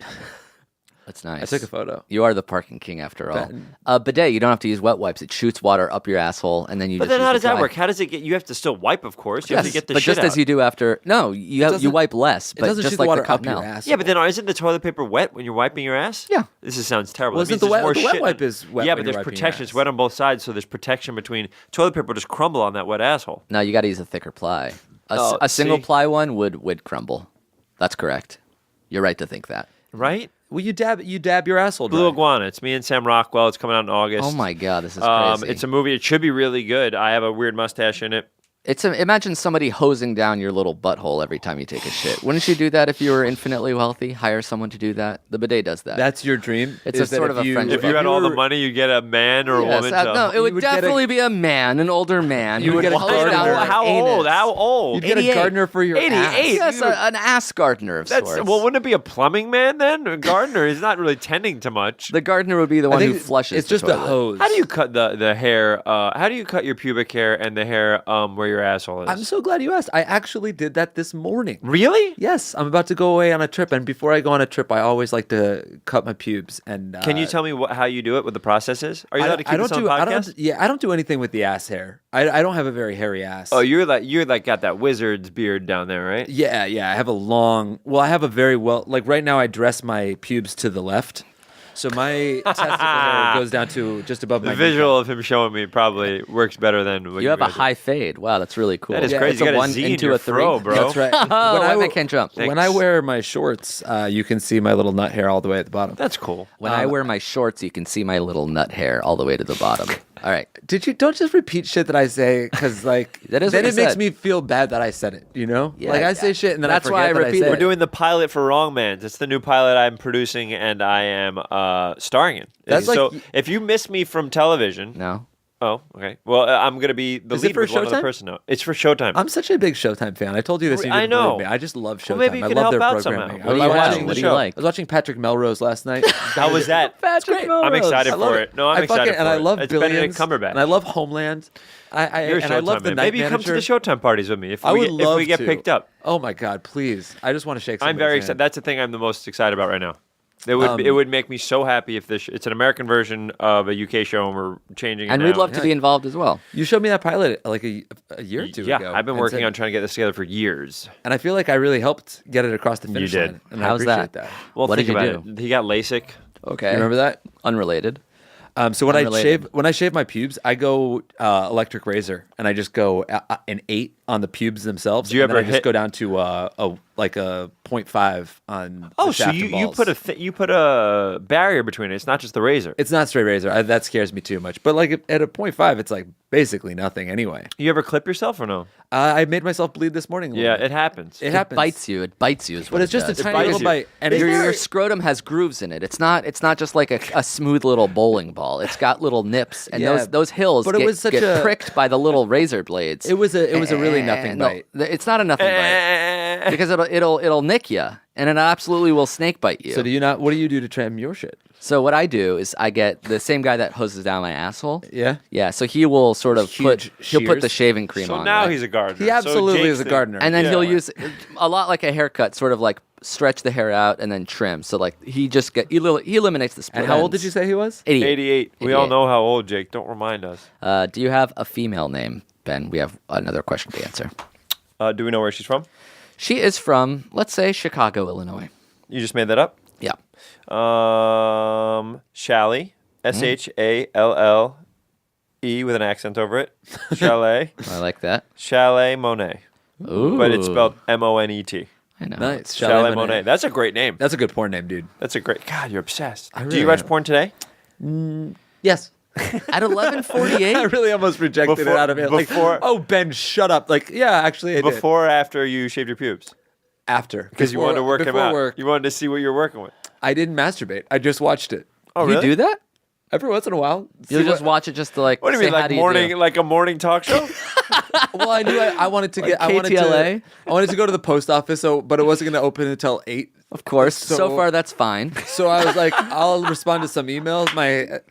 That's nice. I took a photo. You are the parking king after all. Ben. Bidet, you don't have to use wet wipes. It shoots water up your asshole, and then you But just then use how the does that dry. work? How does it get? You have to still wipe, of course. You have to get the but shit just out. as you do after. No, you doesn't- wipe less, It but doesn't just shoot like the water the up your Cottonelle. ass. Yeah, but then isn't the toilet paper wet when you're wiping your ass? Yeah. This sounds terrible. Well, That isn't means the there's wet- more the wet shit wipe in- is wet Yeah, when but you're there's wiping your protection. It's ass. wet on both sides, so there's protection between toilet paper just crumble on that wet asshole. No, you got to use a thicker ply. Oh, A single see? ply one would crumble. That's correct. You're right to think that. Right? Well, you dab your asshole dry. Blue Iguana. It's me and Sam Rockwell. It's coming out in August. Oh my god, this is crazy. It's a movie. It should be really good. I have a weird mustache in it. Imagine somebody hosing down your little butthole every time you take a shit. Wouldn't you do that if you were infinitely wealthy? Hire someone to do that. The bidet does that. That's your dream. It's is a that sort if of a you- friendship. If you had all the were- money, you get a man or a Yes, woman. To, no, it would would get a- definitely be a man, an older man. You who would get a hose gardener. down your How anus. old? How old? You'd get a 88. gardener for your 88. ass. Yes, an ass gardener of That's sorts. well. Wouldn't it be a plumbing man then? A gardener is not really tending to much. The gardener would be the I one who think flushes. It's the just a toilet. hose. How do you cut the hair? How do you cut your pubic hair and the hair where your asshole is? I'm so glad you asked. I actually did that this morning. Really? Yes, I'm about to go away on a trip, and before I go on a trip, I always like to cut my pubes. And Can you tell me how you do it? What the process is? Are you allowed to keep this on podcast? I don't do anything with the ass hair. I don't have a very hairy ass. Oh, you're like got that wizard's beard down there, right? Yeah. I have I have a very like right now I dress my pubes to the left. So my testicle hair goes down to just above my The visual of him showing me probably works better than what You have a guys do. high fade. Wow, that's really cool. That is Yeah, crazy. It's You a got a 1 Z in into your a 3. throw, bro. That's right. Oh, When I I can't jump. When I wear my shorts, you can see my little nut hair all the way at the bottom. That's cool. When I wear my shorts, you can see my little nut hair all the way to the bottom. All right. Don't just repeat shit that I say because like That is then what it you makes said. me feel bad that I said it. You know, Yeah, like I yeah. say shit and then That's I why forget I that repeat said it. We're it. doing the pilot for Wrong Mans. It's the new pilot I'm producing and I am starring in. That's like- so if you miss me from television, No. oh, okay. Well, I'm gonna be the Is it lead for with one other Showtime? person now. It's for Showtime. I'm such a big Showtime fan. I told you this. You I didn't know. believe me. I just love Showtime. Well, maybe you I can love help their out programming. somehow. What do I you was have? watching What do the you show. like? I was watching Patrick Melrose last night. How was that? Patrick Melrose. I'm excited I love for it. it. No, I'm excited and for I it. love It's Billions. Benedict Cumberbatch. And I love Homeland. You're a And I love Showtime the man. Night Maybe you Manager. come to the Showtime parties with me if I we would get, love if we get to. picked up. Oh my God, please! I just want to shake. I'm somebody's very hand. excited. That's the thing I'm the most excited about right now. It would make me so happy if it's an American version of a UK show and we're changing it And now. we'd love to be involved as well. You showed me that pilot like a year or two ago. Yeah, I've been and working said- on trying to get this together for years. and I feel like I really helped get it across the finish did. line. And How's I appreciate that. Well, What think did you about do? it. He got LASIK. Okay. You remember that? Unrelated. So Unrelated. when I shave my pubes, I go electric razor, and I just go an 8 on the pubes themselves. Do you and then ever I just hit- go down to a 0.5 on? Oh, the so shaft you and balls. you put a barrier between it. It's not just the razor. It's not straight razor. That scares me too much. But like at a 0.5, it's like basically nothing anyway. You ever clip yourself or no? I made myself bleed this morning. A little Yeah, bit. it happens. It happens. Bites you. It bites you. Is what But it's it just a does. tiny bites little you. bite, and Your scrotum has grooves in it. It's not just like a smooth little bowling ball. It's got little nips, and Yeah, those hills but it get, was such get a- pricked by the little razor blades. It was a really nothing No, bite. It's not a nothing bite because it'll nick you, and it absolutely will snake bite you. So do you not? What do you do to trim your shit? So what I do is I get the same guy that hoses down my asshole. Yeah? Yeah. So he will sort of Huge he'll put shears. the shaving cream So on. now right? he's a gardener. He absolutely Jake's is a the- gardener. And then Yeah. he'll use a lot like a haircut, sort of like stretch the hair out and then trim. So like he eliminates the split And how old ends. did you say he was? 88. 88. We all know how old, Jake. Don't remind us. Do you have a female name, Ben? We have another question to answer. Do we know where she's from? She is from, let's say, Chicago, Illinois. You just made that up? Yeah. Shally. SHALLE with an accent over it. Chalet. I like that. Chalet Monet. Ooh. But it's spelled MONET. I know. Nice. Chalet Monet. That's a great name. That's a good porn name, dude. That's a great. God, you're obsessed. Do really you watch am. porn today? Yes. At 11:48. I really almost rejected Before- it out of it. Like, before- oh, Ben, shut up. Like, yeah, actually, I did. Before or after you shaved your pubes? After. Because you wanted to work them before out. Work, You wanted to see what you're working with. I didn't masturbate. I just watched it. Oh, You really? do that? Every once in a while. You'll See just watch it just to like. What do you say, mean, how like do you morning, do? like a morning talk show? Well, I knew I wanted to get. Like I wanted KTLA? I wanted to go to the post office, but it wasn't going to open until 8. Of course. So So- far, that's fine. So I was like, I'll respond to some emails.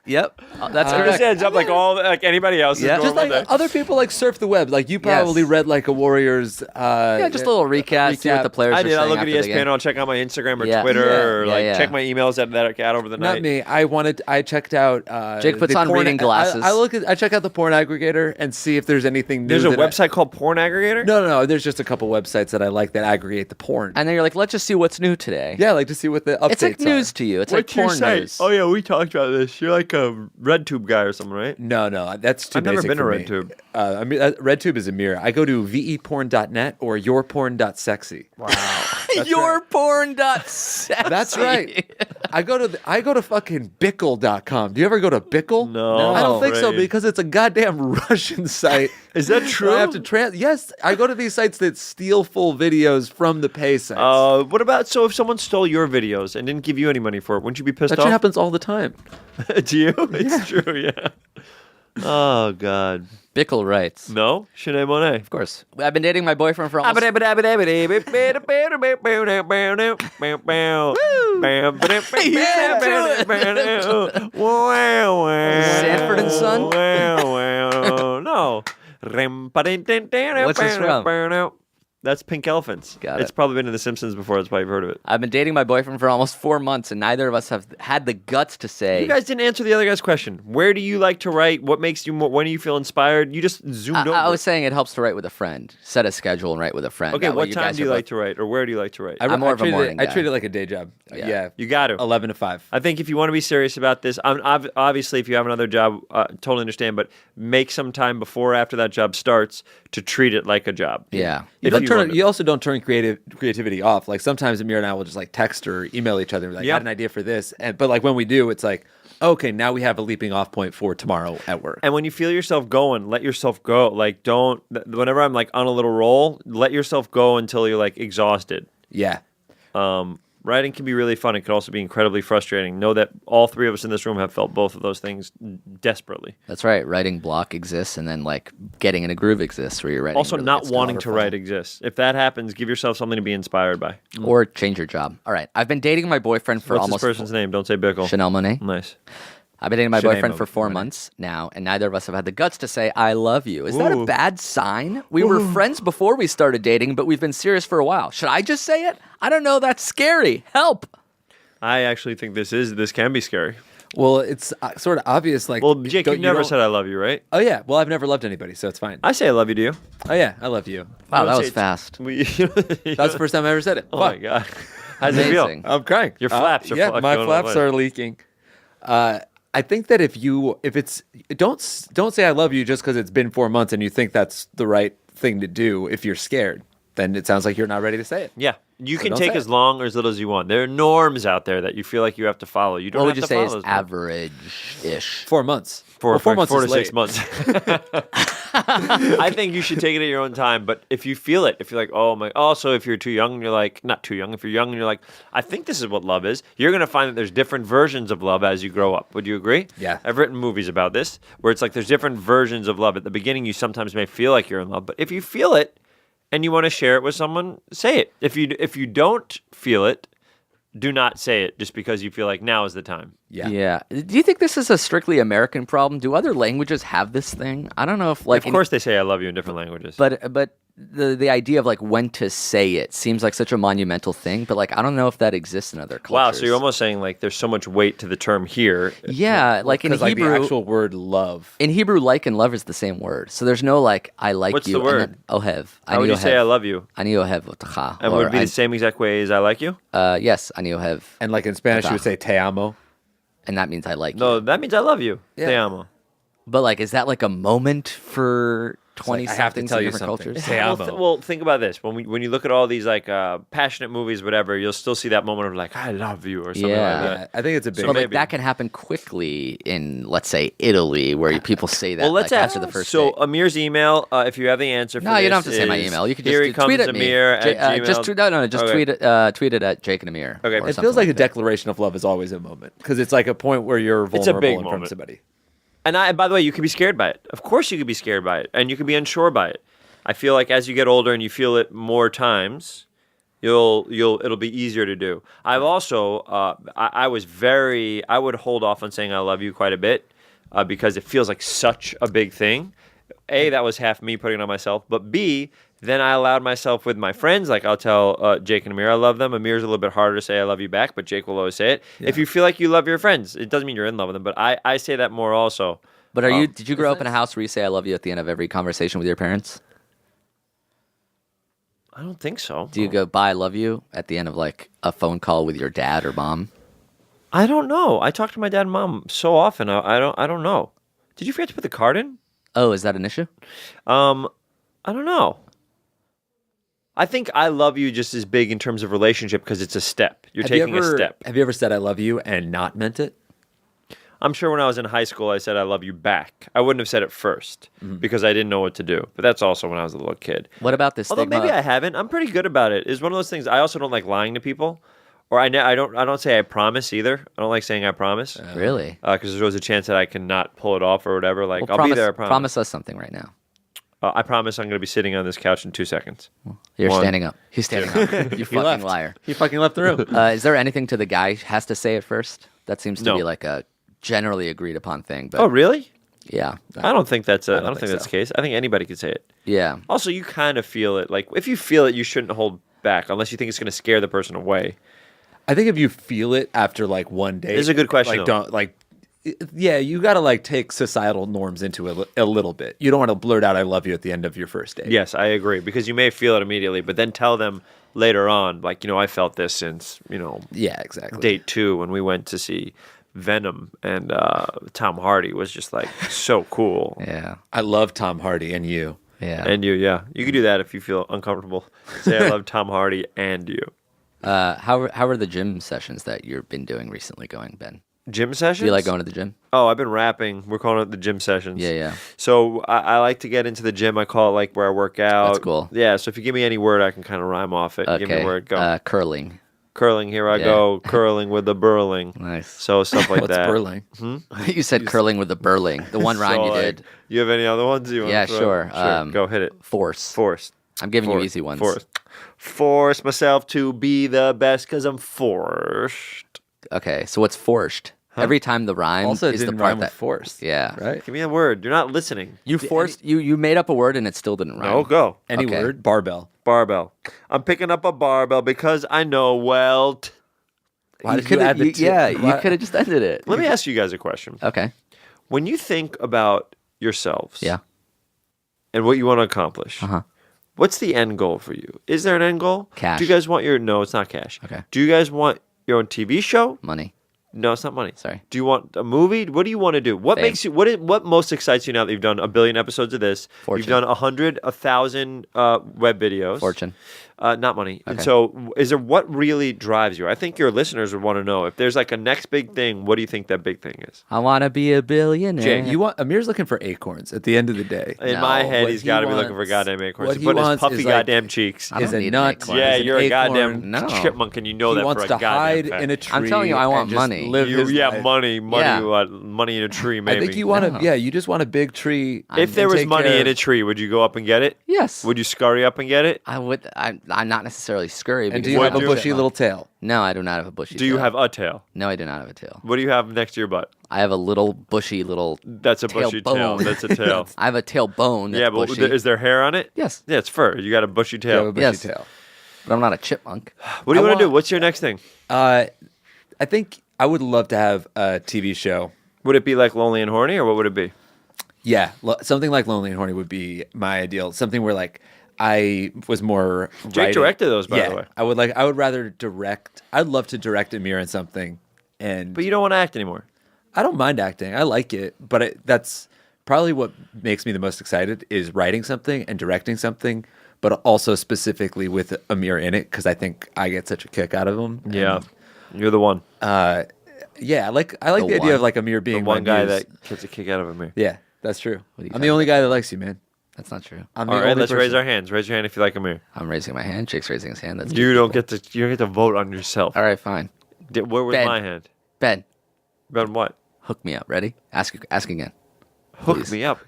Yep. That's It correct. just ends up like anybody else's Yeah. normal just like day. other people like surf the web. Like you probably Yes. read like a Warriors. Yeah, just a little recap. See what the players I are did. saying I look at after the ESPN. game. I'll check out my Instagram or Yeah. Twitter Yeah. or Yeah, like yeah. check my emails that I got over the Not night. me. I checked out. Jake puts the on porn- reading glasses. I check out the porn aggregator and see if there's anything new. There's a that I- website called Porn Aggregator? No. There's just a couple websites that I like that aggregate the porn. And then you're like, let's just see what's new today. Yeah, I like to see what the updates It's like news are. to you. It's What's like your porn site? news. Oh, yeah, we talked about this. You're like a RedTube guy or something, right? No, that's too I've never basic been to for me. RedTube. I mean, RedTube is a mirror. I go to veporn.net or yourporn.sexy. Wow. Your porn.sexy. That's right. I go to fucking Bickle.com. Do you ever go to Bickle? No. I don't think so Afraid. because it's a goddamn Russian site. Is that So I have to yes, I go to these sites that steal full videos from the pay sites. What about if someone stole your videos and didn't give you any money for it? Wouldn't you be pissed that off? shit happens all the time. Do you? It's true, yeah. Oh, God. Bickle writes. No? Sinead Monet. Of course. I've been dating my boyfriend for almost... Sanford and Son? No. What's this from? That's Pink Elephants. Got It's it. probably been in The Simpsons before. That's why you've heard of it. I've been dating my boyfriend for almost 4 months, and neither of us have had the guts to say... You guys didn't answer the other guy's question. Where do you like to write? What makes you more, when do you feel inspired? You just zoomed over. I was saying it helps to write with a friend. Set a schedule and write with a friend. Okay, That way what time guys do you are like to write? Or where do you like to write? I'm more of a treat it- morning I guy. treat it like a day job. Yeah. Yeah. You got to. 11 to 5. I think if you want to be serious about this, obviously if you have another job, totally understand, but make some time before or after that job starts to treat it like a job. Yeah. If Don't you turn want it- it. you also don't turn creativity off. Like sometimes Amir and I will just like text or email each other and be like, Yep. I had an idea for this. But like when we do, it's like, okay, now we have a leaping off point for tomorrow at work. And when you feel yourself going, let yourself go. Like whenever I'm like on a little roll, let yourself go until you're like exhausted. Yeah. Writing can be really fun. It can also be incredibly frustrating. Know that all three of us in this room have felt both of those things desperately. That's right. Writing block exists, and then like getting in a groove exists where you're writing. Also, really not gets wanting to colorful. write exists. If that happens, give yourself something to be inspired by. Or change your job. All right. I've been dating my boyfriend for What's almost... this person's name? Don't say Bickle. Chanel Monet. Nice. I've been dating my Sinead boyfriend for 4 Monet. months now, and neither of us have had the guts to say, I love you. Is that a Ooh. bad sign? We were friends before we started dating, but we've been serious for a while. Should I just say it? I don't know. That's scary. Help. I actually think this can be scary. Well, it's sort of obvious. Like, Well, Jake, you never said I love you, right? Oh yeah. Well, I've never loved anybody, so it's fine. I say I love you to you. Oh yeah, I love you. Wow, that say was it's- fast. That's the first time I ever said it. Oh Fuck. my god. How's it feel? Amazing. I'm crying. Your flaps are yeah, going my all flaps the way. are leaking. I think that if it's don't say I love you just because it's been 4 months and you think that's the right thing to do. If you're scared, then it sounds like you're not ready to say it. Yeah. You can don't take say as it. long or as little as you want. There are norms out there that you feel like you have to follow. You don't What have would you to say follow is those norms. average-ish? 4 months. For Well, 4 months 4 is to 6 late. months. I think you should take it at your own time. But if you feel it, if you're like, oh my, also if you're too young and you're like, not too young, if you're young and you're like, I think this is what love is, you're going to find that there's different versions of love as you grow up. Would you agree? Yeah. I've written movies about this where it's like there's different versions of love. At the beginning, you sometimes may feel like you're in love, but if you feel it and you want to share it with someone, say it. If you don't feel it, do not say it just because you feel like now is the time. Yeah. Do you think this is a strictly American problem? Do other languages have this thing? I don't know if like Of course, they say I love you in different languages. but the idea of like when to say it seems like such a monumental thing, but like I don't know if that exists in other cultures. Wow, so you're almost saying like there's so much weight to the term here. Yeah, like in Because like Hebrew, the actual word love. in Hebrew, like and love is the same word. So there's no like I like What's you. the word? And then ohev. How would you say I love you? Ani ohev otcha. And would it be the same exact way as I like you? Yes, ani ohev, And like in Spanish, you would say te amo. and that means I like you. No, that means I love you. Yeah. Te amo. But like, is that like a moment for 20 I have to somethings tell in you different something. cultures? Te Well, amo. well, think about this. When you look at all these like passionate movies, whatever, you'll still see that moment of like I love you or something Yeah. like that. Yeah, I think it's a big. But like maybe. that can happen quickly in, let's say, Italy, where people say that Well, let's like, ask. after the first So date. Amir's email, if you have the answer for No, this, you don't have to say my is, email. You can here just he comes, tweet at me. Amir at Gmail. Just Okay. tweet it at Jake and Amir. Okay. or It something feels like a that. declaration of love is always a moment because it's like a point where you're It's a vulnerable big in front of moment. somebody. And by the way, you can be scared by it. Of course, you can be scared by it, and you can be unsure by it. I feel like as you get older and you feel it more times, it'll be easier to do. I've also I would hold off on saying I love you quite a bit because it feels like such a big thing. A, that was half me putting it on myself, but B, then I allowed myself with my friends. Like I'll tell Jake and Amir I love them. Amir's a little bit harder to say I love you back, but Jake will always say it. If you feel like you love your friends, it doesn't mean you're in love with them, but I say that more also. But did you grow up in a house where you say I love you at the end of every conversation with your parents? I don't think so. Do you go bye, I love you at the end of like a phone call with your dad or mom? I don't know. I talk to my dad and mom so often. I don't know. Did you forget to put the card in? Oh, is that an issue? I don't know. I think I love you just as big in terms of relationship because it's a step. You're taking a step. Have you ever said I love you and not meant it? I'm sure when I was in high school, I said I love you back. I wouldn't have said it first because I didn't know what to do. But that's also when I was a little kid. What about this Although stigma? maybe I haven't. I'm pretty good about it. It's one of those things. I also don't like lying to people, or I don't say I promise either. I don't like saying I promise Really? because there's always a chance that I cannot pull it off or whatever. Like Well, I'll be there. I promise. Promise us something right now. I promise I'm going to be sitting on this couch in 2 seconds. You're One. standing up. He's standing up. You fucking liar. He fucking left the room. Is there anything to the guy has to say it first? That seems to No. be like a generally agreed upon thing. But Oh, really? yeah, I don't think that's I don't think think that's so. the case. I think anybody could say it. yeah. Also, you kind of feel it. Like if you feel it, you shouldn't hold back unless you think it's going to scare the person away. I think if you feel it after like one day, This is a good question, Like though. don't like, yeah, you got to like take societal norms into a little bit. You don't want to blurt out "I love you" at the end of your first date. Yes, I agree because you may feel it immediately, but then tell them later on, like I felt this since yeah, exactly. date 2 when we went to see Venom and Tom Hardy was just like so cool. Yeah. I love Tom Hardy and you. Yeah. And you could do that if you feel uncomfortable. Say I love Tom Hardy and you. How are the gym sessions that you've been doing recently going, Ben? Gym sessions? Do you like going to the gym? Oh, I've been rapping. We're calling it the gym sessions. Yeah, yeah. So I like to get into the gym. I call it like where I work out. That's cool. Yeah. So if you give me any word, I can kind of rhyme off it. Give me a word. Go. Curling. Curling. Here I yeah. go. Curling with the burling. Nice. So stuff like What's that. burling? You said curling with the burling. The one rhyme So, you like, did. You have any other ones? You wanna Yeah, throw? sure. Go hit it. Force. Forced. I'm giving you Forced. easy ones. Force myself to be the best because I'm forced. Okay, so what's forced? Every time the rhyme Also, it is the didn't part rhyme with that forced. Yeah. Right. Give me a word. You're not listening. You forced you made up a word and it still didn't rhyme. No, go. Any Okay. word? Barbell. Barbell. I'm picking up a barbell because I know welt. Why you did you could add the two? yeah, you Why- could have just ended it. Let me ask you guys a question. Okay. When you think about yourselves, Yeah. and what you want to accomplish, Uh-huh. what's the end goal for you? Is there an end goal? Cash. Do you guys want your? No, it's not cash. Okay. Do you guys want your own TV show? Money. No, it's not money. Sorry. Do you want a movie? What do you want to do? What Fame. makes you? What most excites you now that you've done 1 billion episodes of this? Fortune. You've done 100, 1,000 web videos. Fortune. Not money. And Okay. so, is there what really drives you? I think your listeners would want to know if there's like a next big thing. What do you think that big thing is? I want to be a billionaire. Jay, Amir's looking for acorns at the end of the day. In No, my head, what he's he got to be looking for wants- goddamn acorns. what He's he putting his wants puffy is like- goddamn cheeks. I Is don't a need an nut. acorn. Yeah, is an you're a acorn. goddamn No. chipmunk, and you know He that wants for a to goddamn hide fact. in a tree. I'm telling you, I want and just money. Live his Yeah, life. money, Yeah. money in a tree. Maybe. I think you want No. to. Yeah, you just want a big tree. If there and was take money care in a of- tree, would you go up and get it? Yes. Would you scurry up and get it? I would. I'm not necessarily scurry. And do because you I'm have a Would you? bushy little tail? No, I do not have a bushy. Do you tail. have a tail? No, I do not have a tail. What do you have next to your butt? I have a little bushy little. That's a bushy tail. Tailbone. That's a tail. I have a tailbone. That's Yeah, but bushy. is there hair on it? Yes, Yeah, it's fur. You got a bushy You have a tail. bushy Yes. tail. but I'm not a chipmunk. What do you I want to do? want- What's your next thing? I think I would love to have a TV show. Would it be like Lonely and Horny, or what would it be? Yeah, something like Lonely and Horny would be my ideal. Something where like I was more. Jake writing. directed those, by yeah, the way. I would like. I would rather direct. I'd love to direct Amir in something, and But you don't want to act anymore. I don't mind acting. I like it, but that's probably what makes me the most excited is writing something and directing something, but also specifically with Amir in it because I think I get such a kick out of him. Yeah, you're the one. Yeah. I like the idea one. of like Amir The being one my guy muse. that gets a kick out of a mirror. Yeah, that's true. are you I'm the talking only guy that likes you, man. That's not true. I'm the All right, only let's raise person. our hands. Raise your hand if you like a mirror. I'm raising my hand. Jake's raising his hand. That's You two don't people. get to. You don't get to vote on yourself. All right, fine. Where was Ben. my hand? Ben, Ben, what? hook me up. Ready? Ask again. Hook Please. me up.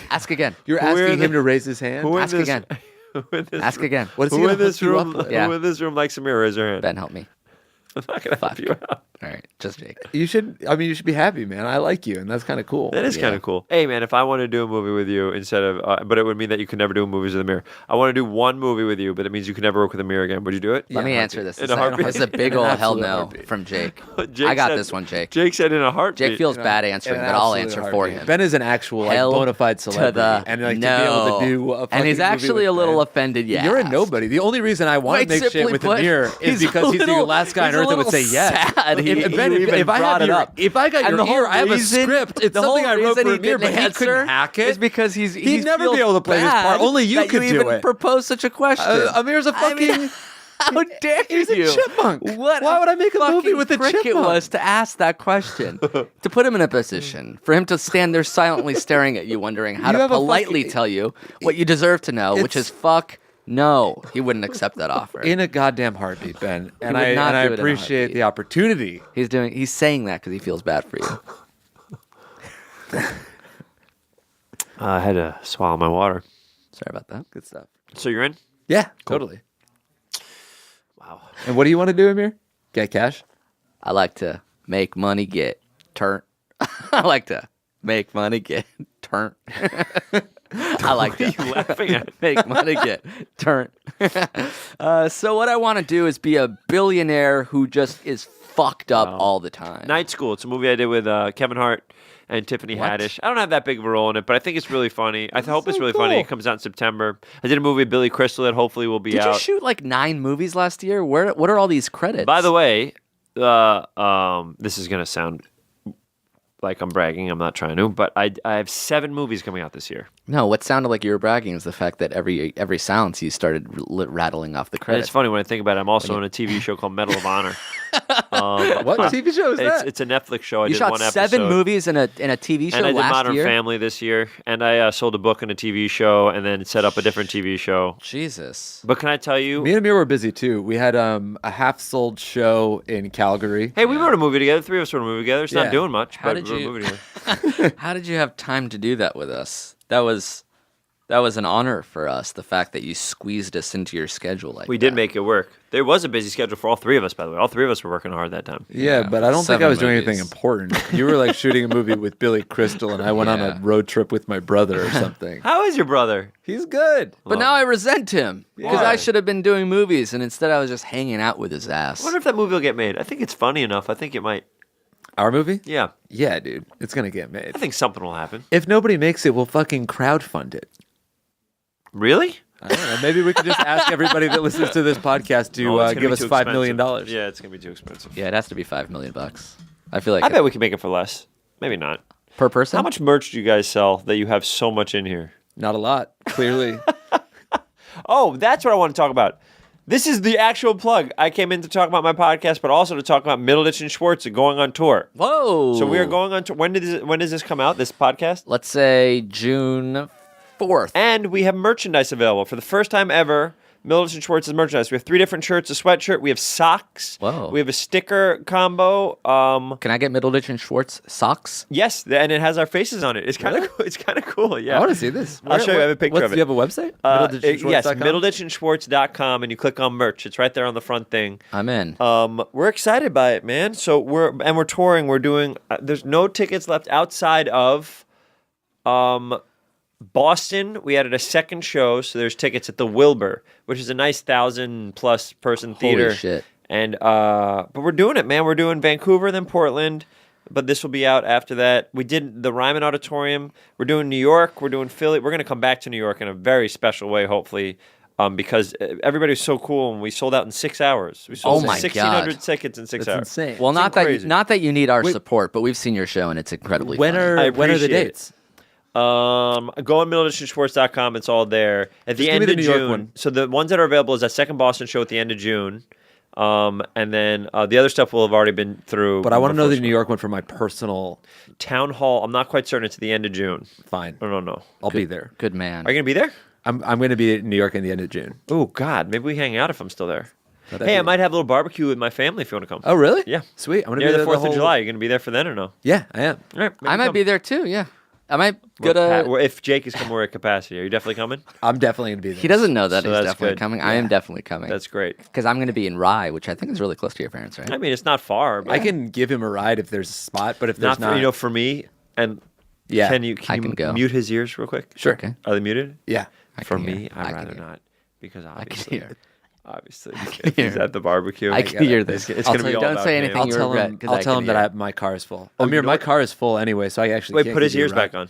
Ask again. You're Who are asking the- him to raise his hand. Who in Ask this? again. Who in this Ask room- again. What is he Who gonna in this hook you room? up with? Yeah. Who in this room likes a mirror? Raise your hand. Ben, help me. I'm not gonna help Fuck. you out. All right, just Jake. You should. I mean, you should be happy, man. I like you, and that's kind of cool. That is Yeah. kind of cool. Hey, man, if I want to do a movie with you instead of, but it would mean that you could never do movies with a mirror. I want to do one movie with you, but it means you can never work with a mirror again. Would you do it? Let me in a answer this. In This a heartbeat. is a big In an old hell absolute no heartbeat. from Jake. Jake I got said- this one, Jake. Jake said in a heartbeat. Jake feels bad answering, In an but I'll absolute answer for heartbeat. him. Ben is an actual like Hell bona fide to celebrity, the and like no. to be able to do a And he's fucking movie actually a with little Ben. offended. Yeah, You're a nobody. The only reason I want Quite to make shit simply with put, Amir is he's a because he's the little- last guy on he's a earth that would little say yes. sad he- Ben, you even if I brought have it your, up. if I got And your the whole ear, I have a reason- script. It's the whole something I wrote reason for he Amir, but didn't he answer couldn't hack it. is because he'd He'd never be able to play this part. Only you could do even it. Propose such a question. Amir's a I mean, fucking. how dare He's a you? chipmunk. What? Why would I make a movie fucking with a prick chipmunk? It was to ask that question, to put him in a position for him to stand there silently staring at you, wondering how You to have a politely fucking- tell you what you deserve to know, which It's- is fuck. No, he wouldn't accept that offer. In a goddamn heartbeat, Ben, and would I not do it in a appreciate heartbeat. the opportunity. He's saying that because he feels bad for you. I had to swallow my water. Sorry about that. Good stuff. So you're in? Yeah, totally. Wow. And what do you want to do, Amir? Get cash? I like to make money, get turn. I like to make money, get turn. I like to laughing at? make money, get turn. So what I want to do is be a billionaire who just is fucked up all the time. Night School. It's a movie I did with Kevin Hart and Tiffany What? Haddish. I don't have that big of a role in it, but I think it's really funny. I hope it's so really funny. cool. It comes out in September. I did a movie with Billy Crystal that hopefully will be Did out. you shoot like 9 movies last year? What are all these credits? By the way, this is gonna sound like I'm bragging. I'm not trying to, but I have 7 movies coming out this year. No, what sounded like you were bragging is the fact that every silence you started rattling off the And credits. it's funny when I think about it. I'm also in a TV show called Medal of Honor. What TV show is that? It's a Netflix show. I You did one shot episode. 7 movies in a TV show And I did last Modern year. Family this year, and I sold a book and a TV show, and then set up a different TV show. Jesus. But can I tell you? Me and Amir were busy too. We had a half-sold show in Calgary. Hey, we wrote a movie together. 3 of us wrote a movie together. It's Yeah. not doing much, How but did we wrote a you- movie together. How did you have time to do that with us? That was That was an honor for us, the fact that you squeezed us into your schedule like We that. did make it work. There was a busy schedule for all three of us, by the way. All three of us were working hard that time. Yeah, but I don't think 7 I was doing anything movies. important. You were like shooting a movie with Billy Crystal, and I went on a road trip with my brother or something. How is your brother? He's good. But now I resent him because Why? I should have been doing movies, and instead I was just hanging out with his ass. I wonder if that movie will get made. I think it's funny enough. I think it might. Our movie? Yeah. Yeah, dude. It's going to get made. I think something will happen. If nobody makes it, we'll fucking crowdfund it. Really? I don't know. Maybe we could just ask everybody that listens to this podcast to No, it's gonna give be us too $5 million. expensive. Yeah, it's going to be too expensive. Yeah, it has to be $5 million. I feel like I bet we can make it for less. Maybe not. per person. How much merch do you guys sell that you have so much in here? Not a lot, clearly. Oh, that's what I want to talk about. This is the actual plug. I came in to talk about my podcast, but also to talk about Middleditch and Schwartz and going on tour. Whoa! So we are going on tour. When does this come out, this podcast? Let's say June 4th. And we have merchandise available. For the first time ever, Middleditch and Schwartz's merchandise. We have 3 different shirts, a sweatshirt. We have socks. Whoa. We have a sticker combo. Can I get Middleditch and Schwartz socks? Yes, and it has our faces on it. It's kind of it's kind of cool. Yeah, I want to see this. I'll show you. I have a picture of it. Do you have a website? Yes, Middleditchandschwartz.com? middleditchandschwartz.com, and you click on merch. It's right there on the front thing. I'm in. We're excited by it, man. So we're touring. We're doing. There's no tickets left outside of, Boston. We added a second show, so there's tickets at the Wilbur, which is a nice 1,000+ person theater. Holy shit. And but we're doing it, man. We're doing Vancouver, then Portland. But this will be out after that. We did the Ryman Auditorium. We're doing New York. We're doing Philly. We're going to come back to New York in a very special way, hopefully, because everybody was so cool, and we sold out in 6 hours. We sold Oh my 1,600 God. tickets in 6 That's hours. insane. Well, crazy. not that you need our Wait. support, but we've seen your show and it's incredibly When funny. are I the appreciate it. dates? Go on middleditchandschwartz.com. It's all there. At the give end me the of New York June. one. So the ones that are available is that second Boston show at the end of June. And then the other stuff will have already been through. But I want to know the before New York one for my personal. Town Hall. I'm not quite certain. It's at the end of June. Fine. I don't know. I'll be there. Good man. Are you going to be there? I'm going to be in New York in the end of June. Oh, God. Maybe we hang out if I'm still there. That'd Hey, I be- might have a little barbecue with my family if you want to come. Oh, really? Yeah. Sweet. I'm going to Near be the there 4th of whole... July. You going to be there for then or no? Yeah, I am. All right. I might be there too, yeah. I might go to... If Jake is coming, we're at capacity. Are you definitely coming? I'm definitely going to be there. He doesn't know that So he's that's definitely good. coming. I am definitely coming. That's great. Because I'm going to be in Rye, which I think is really close to your parents, right? I mean, it's not far. But I can give him a ride if there's a spot, but if there's not for, for me. And Yeah. can you I can go. mute his ears real quick? Sure. Okay. Are they muted? Yeah. For can me, hear. I'd I can rather hear. not because I obviously, can hear. obviously, if he's hear. at the barbecue. I can hear this. It's I'll gonna be tell all you, don't about say him. anything I'll you tell regret, him. 'cause I'll I tell can him that hear. my car is full. you Amir, know my what? car is full anyway, so I actually Wait, can't put his give you a ears back ride. on.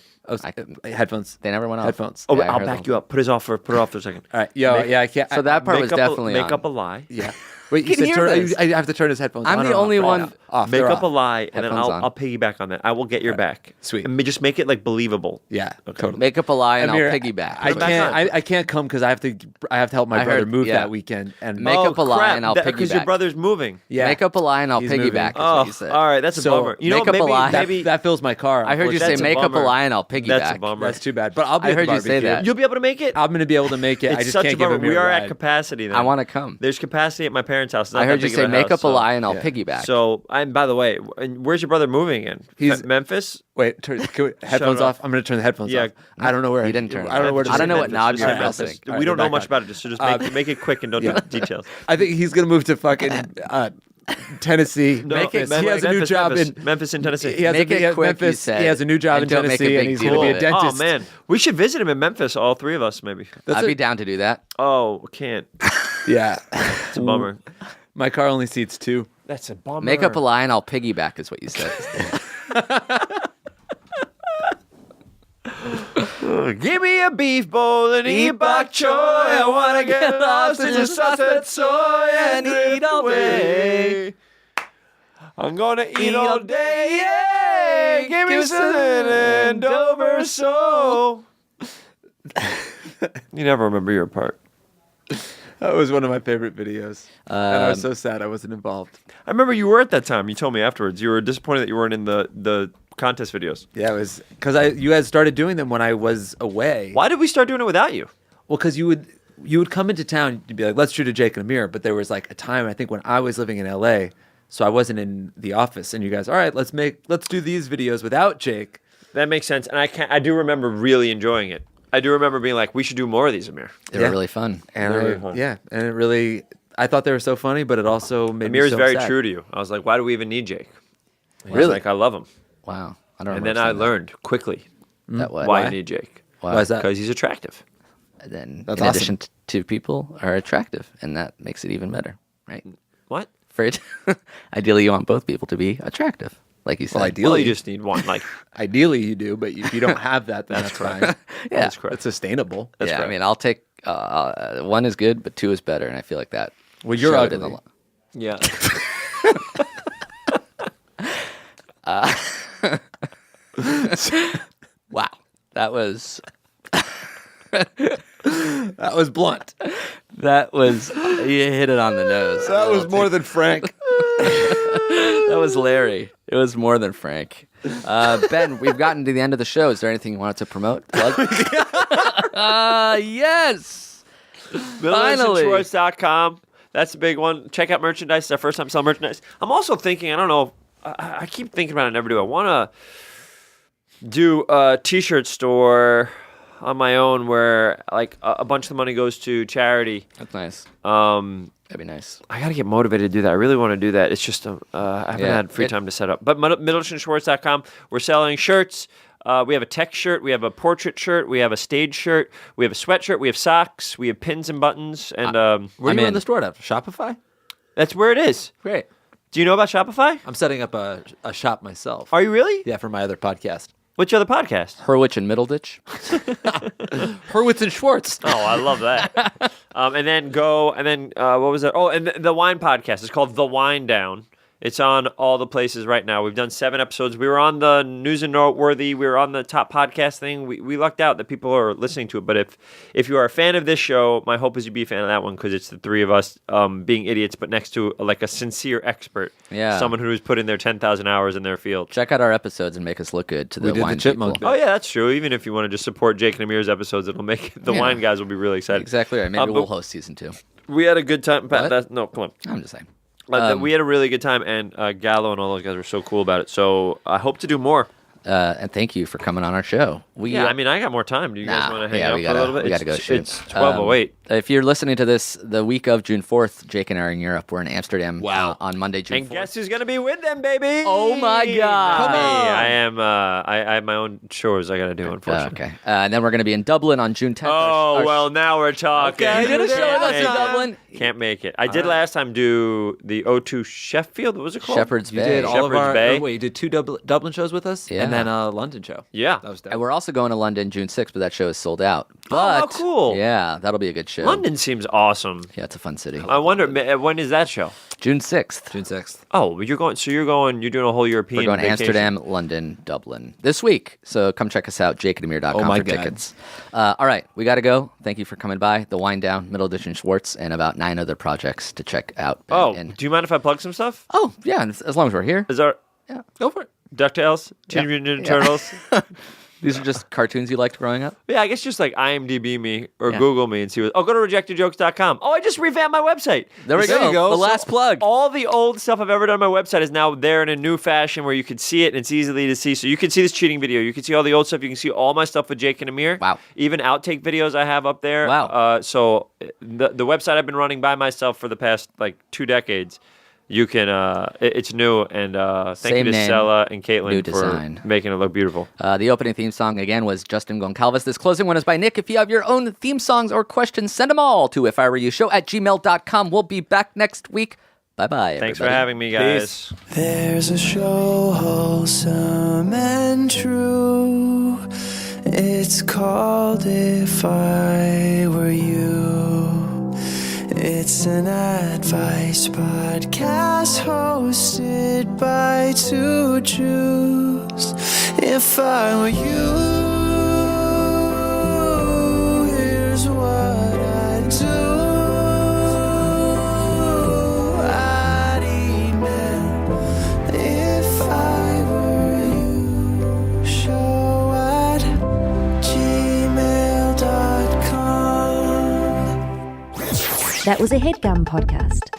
Oh, headphones. They never went off. Headphones. Oh, Yeah, I I'll heard back them. you up. Put it off for a second. All right. Yo, Make- yeah, I can't. So that part Make was up definitely make on. up a lie. Yeah. Wait, you can said hear turn, this. I have to turn his headphones I'm on the or only off? one- Right. Off. Make They're up a off. lie, and then Headphones I'll on. piggyback on that. I will get your back. Sweet. And just make it like believable. Yeah, totally. Make up a lie and Amir, I'll piggyback. I Put it back can't. on. I can't come because I have to help my I brother heard- move yeah. that weekend. And Make up a lie and I'll because your piggyback. brother's moving. yeah, Make up a lie and I'll He's piggyback. moving. Is Oh, what you said. all right. That's a So, bummer. You know, make up a maybe, lie. maybe that fills my car. I heard you say That's a make up a bummer. lie and I'll piggyback. That's a bummer. That's too bad. But I'll be. I at the heard you say barbecue. that. You'll be able to make it. I'm going to be able to make it. It's I just such can't a bummer. give him We a are ride. at capacity. Then I want to come. There's capacity at my parents' house. It's not I that heard you big say of a make house, up a lie and I'll yeah. piggyback. So, and by the way, where's your brother moving in? He's- Memphis. Wait, headphones up. off. I'm going to turn the headphones Yeah. off. I don't know where. You didn't turn it I don't know where. off. I don't know what knob Just you're say Memphis. pressing. All right, We don't know back much on. about it. So just make it quick and don't do the details. I think he's going to move to fucking Tennessee. No, Memphis. Memphis, He has a new Memphis, job Memphis. in Memphis in Tennessee. He has Make a, it he has quick, you Memphis. said, He has a new job in and don't make a Tennessee, big and he's deal going to be of a it. dentist. Oh man, we should visit him in Memphis. All three of us, maybe. I'd be down to do that. Oh, can't. Yeah. It's a bummer. My car only seats 2. That's a bummer. Make up a lie and I'll piggyback is what you said. Give me a beef bowl and eat bok choy. I wanna get lost in the sunset soy and eat all day. I'm gonna eat all day, yeah. Give me something and over so. You never remember your part. That was one of my favorite videos. And I was so sad I wasn't involved. I remember you were at that time. You told me afterwards. You were disappointed that you weren't in the contest videos. Yeah, it was because you guys started doing them when I was away. Why did we start doing it without you? Well, because you would come into town, you'd be like, let's shoot a Jake and Amir. But there was like a time, I think, when I was living in LA, so I wasn't in the office, and you guys, all right, let's do these videos without Jake. That makes sense, and I do remember really enjoying it. I do remember being like, we should do more of these, Amir. They were really fun. And Really fun. yeah, and it really, I thought they were so funny, but it also made Amir me is so very sad. true to you. I was like, why do we even need Jake? I was Really? like, I love him. Wow. I don't And remember then I seeing that. learned quickly that what? why you need Jake. Why? Why is that? Because he's attractive. And then That's in awesome. addition to people are attractive, and that makes it even better, right? What? For it, ideally, you want both people to be attractive, like you said. Well, Well, ideally, you just need one. Like, ideally you do, but if you don't have that, then that's fine. yeah, that's correct. It's sustainable. yeah. correct. I mean, I'll take one is good, but two is better, and I feel like that. Well, you're showed in ugly. Yeah. Wow, that was That was blunt. that was you hit it on the nose. That was more than Frank. That was Larry. It was more than Frank. Ben, we've gotten to the end of the show. Is there anything you wanted to promote? Plug? Yes. Finally. MiddleEasternSchwartz.com. That's a big one. Check out merchandise. It's our first time selling merchandise. I'm also thinking, I don't know, I keep thinking about it, I never do. I want to do a t-shirt store on my own where like a bunch of the money goes to charity. That's nice. That'd be nice. I got to get motivated to do that. I really want to do that. It's just I haven't Yeah. had free time to set up. But MiddleEasternSchwartz.com, we're selling shirts. We have a tech shirt. We have a portrait shirt. We have a stage shirt. We have a sweatshirt. We have socks. We have pins and buttons. And Where I'm are you in. in the store at? Shopify? that's where it is. Great. Do you know about Shopify? I'm setting up a shop myself. Are you really? Yeah, for my other podcast. What's your other podcast? Hurwitz and Middleditch. Hurwitz and Schwartz. Oh, I love that. And then what was it? Oh, and the wine podcast. It's called The Wine Down. It's on all the places right now. We've done 7 episodes. We were on the News and Noteworthy. We were on the top podcast thing. We lucked out that people are listening to it. But if you are a fan of this show, my hope is you be a fan of that one because it's the three of us being idiots, but next to like a sincere expert. Yeah. Someone who's put in their 10,000 hours in their field. Check out our episodes and make us look good to the We did the wine chipmunk people. Oh, yeah, that's true. Even if you want to just support Jake and Amir's episodes, it'll make the Yeah. wine guys will be really excited. Exactly right. Maybe but we'll host season 2. We had a good time. What? No, come on. I'm just saying. We had a really good time, and Gallo and all those guys were so cool about it. So I hope to do more. And thank you for coming on our show. Yeah, I mean, I got more time. Do you guys want to hang out we for a little bit? We gotta go shoot. It's 12:08. If you're listening to this the week of June 4th, Jake and I are in Europe. We're in Amsterdam on Monday, June And 4th. guess who's going to be with them, baby? Oh, my God. Not Come me. on. I am. I have my own chores I got to do, unfortunately. Okay. And then we're going to be in Dublin on June 10th. Oh, Our- well, now we're talking. Okay, you did a show Can't with us in make it. Dublin. Can't make it. I did last time do the O2 Sheffield. What was it called? Shepherd's You Bay. did all of Shepherd's our. Bay. Wait, you did 2 Dublin shows with us, Yeah. and then a London show. Yeah. That was dope. And we're also going to London June 6th, but that show is sold out. Oh, how But cool. Yeah, that'll be a good show. London seems awesome. Yeah, it's a fun city. I wonder, when is that show? June 6th. June 6th. Oh, you're doing a whole European We're going to vacation. Amsterdam, London, Dublin this week. So come check us out, jakeandamir.com Oh my for God. tickets. All right, we got to go. Thank you for coming by. The Wind Down, Middle Edition Schwartz, and about 9 other projects to check out. Oh, And- do you mind if I plug some stuff? oh yeah, as long as we're here. Is there Yeah, go for it. DuckTales, Teenage Mutant Ninja Turtles? These are just cartoons you liked growing up? Yeah, I guess just like IMDb me or Yeah. Google me and see what. Oh, go to rejectedjokes.com. Oh, I just revamped my website. There we There you go. go. The last plug. All the old stuff I've ever done on my website is now there in a new fashion where you can see it and it's easily to see. So you can see this cheating video. You can see all the old stuff. You can see all my stuff with Jake and Amir. Wow. Even outtake videos I have up there. Wow. So the website I've been running by myself for the past like 2 decades. You can, it's new, and thank Same you to name, Sella and new Caitlin design. for making it look beautiful. The opening theme song, again, was Justin Goncalves. This closing one is by Nick. If you have your own theme songs or questions, send them all to ifiwereyoushow@gmail.com. We'll be back next week. Bye-bye, Thanks for everybody. having me, guys. There's a show wholesome and true. It's called If I Were You. It's an advice podcast hosted by 2 Jews. If I were you, here's what I'd do. I'd email if I were you, show at gmail.com. That was a headgum podcast.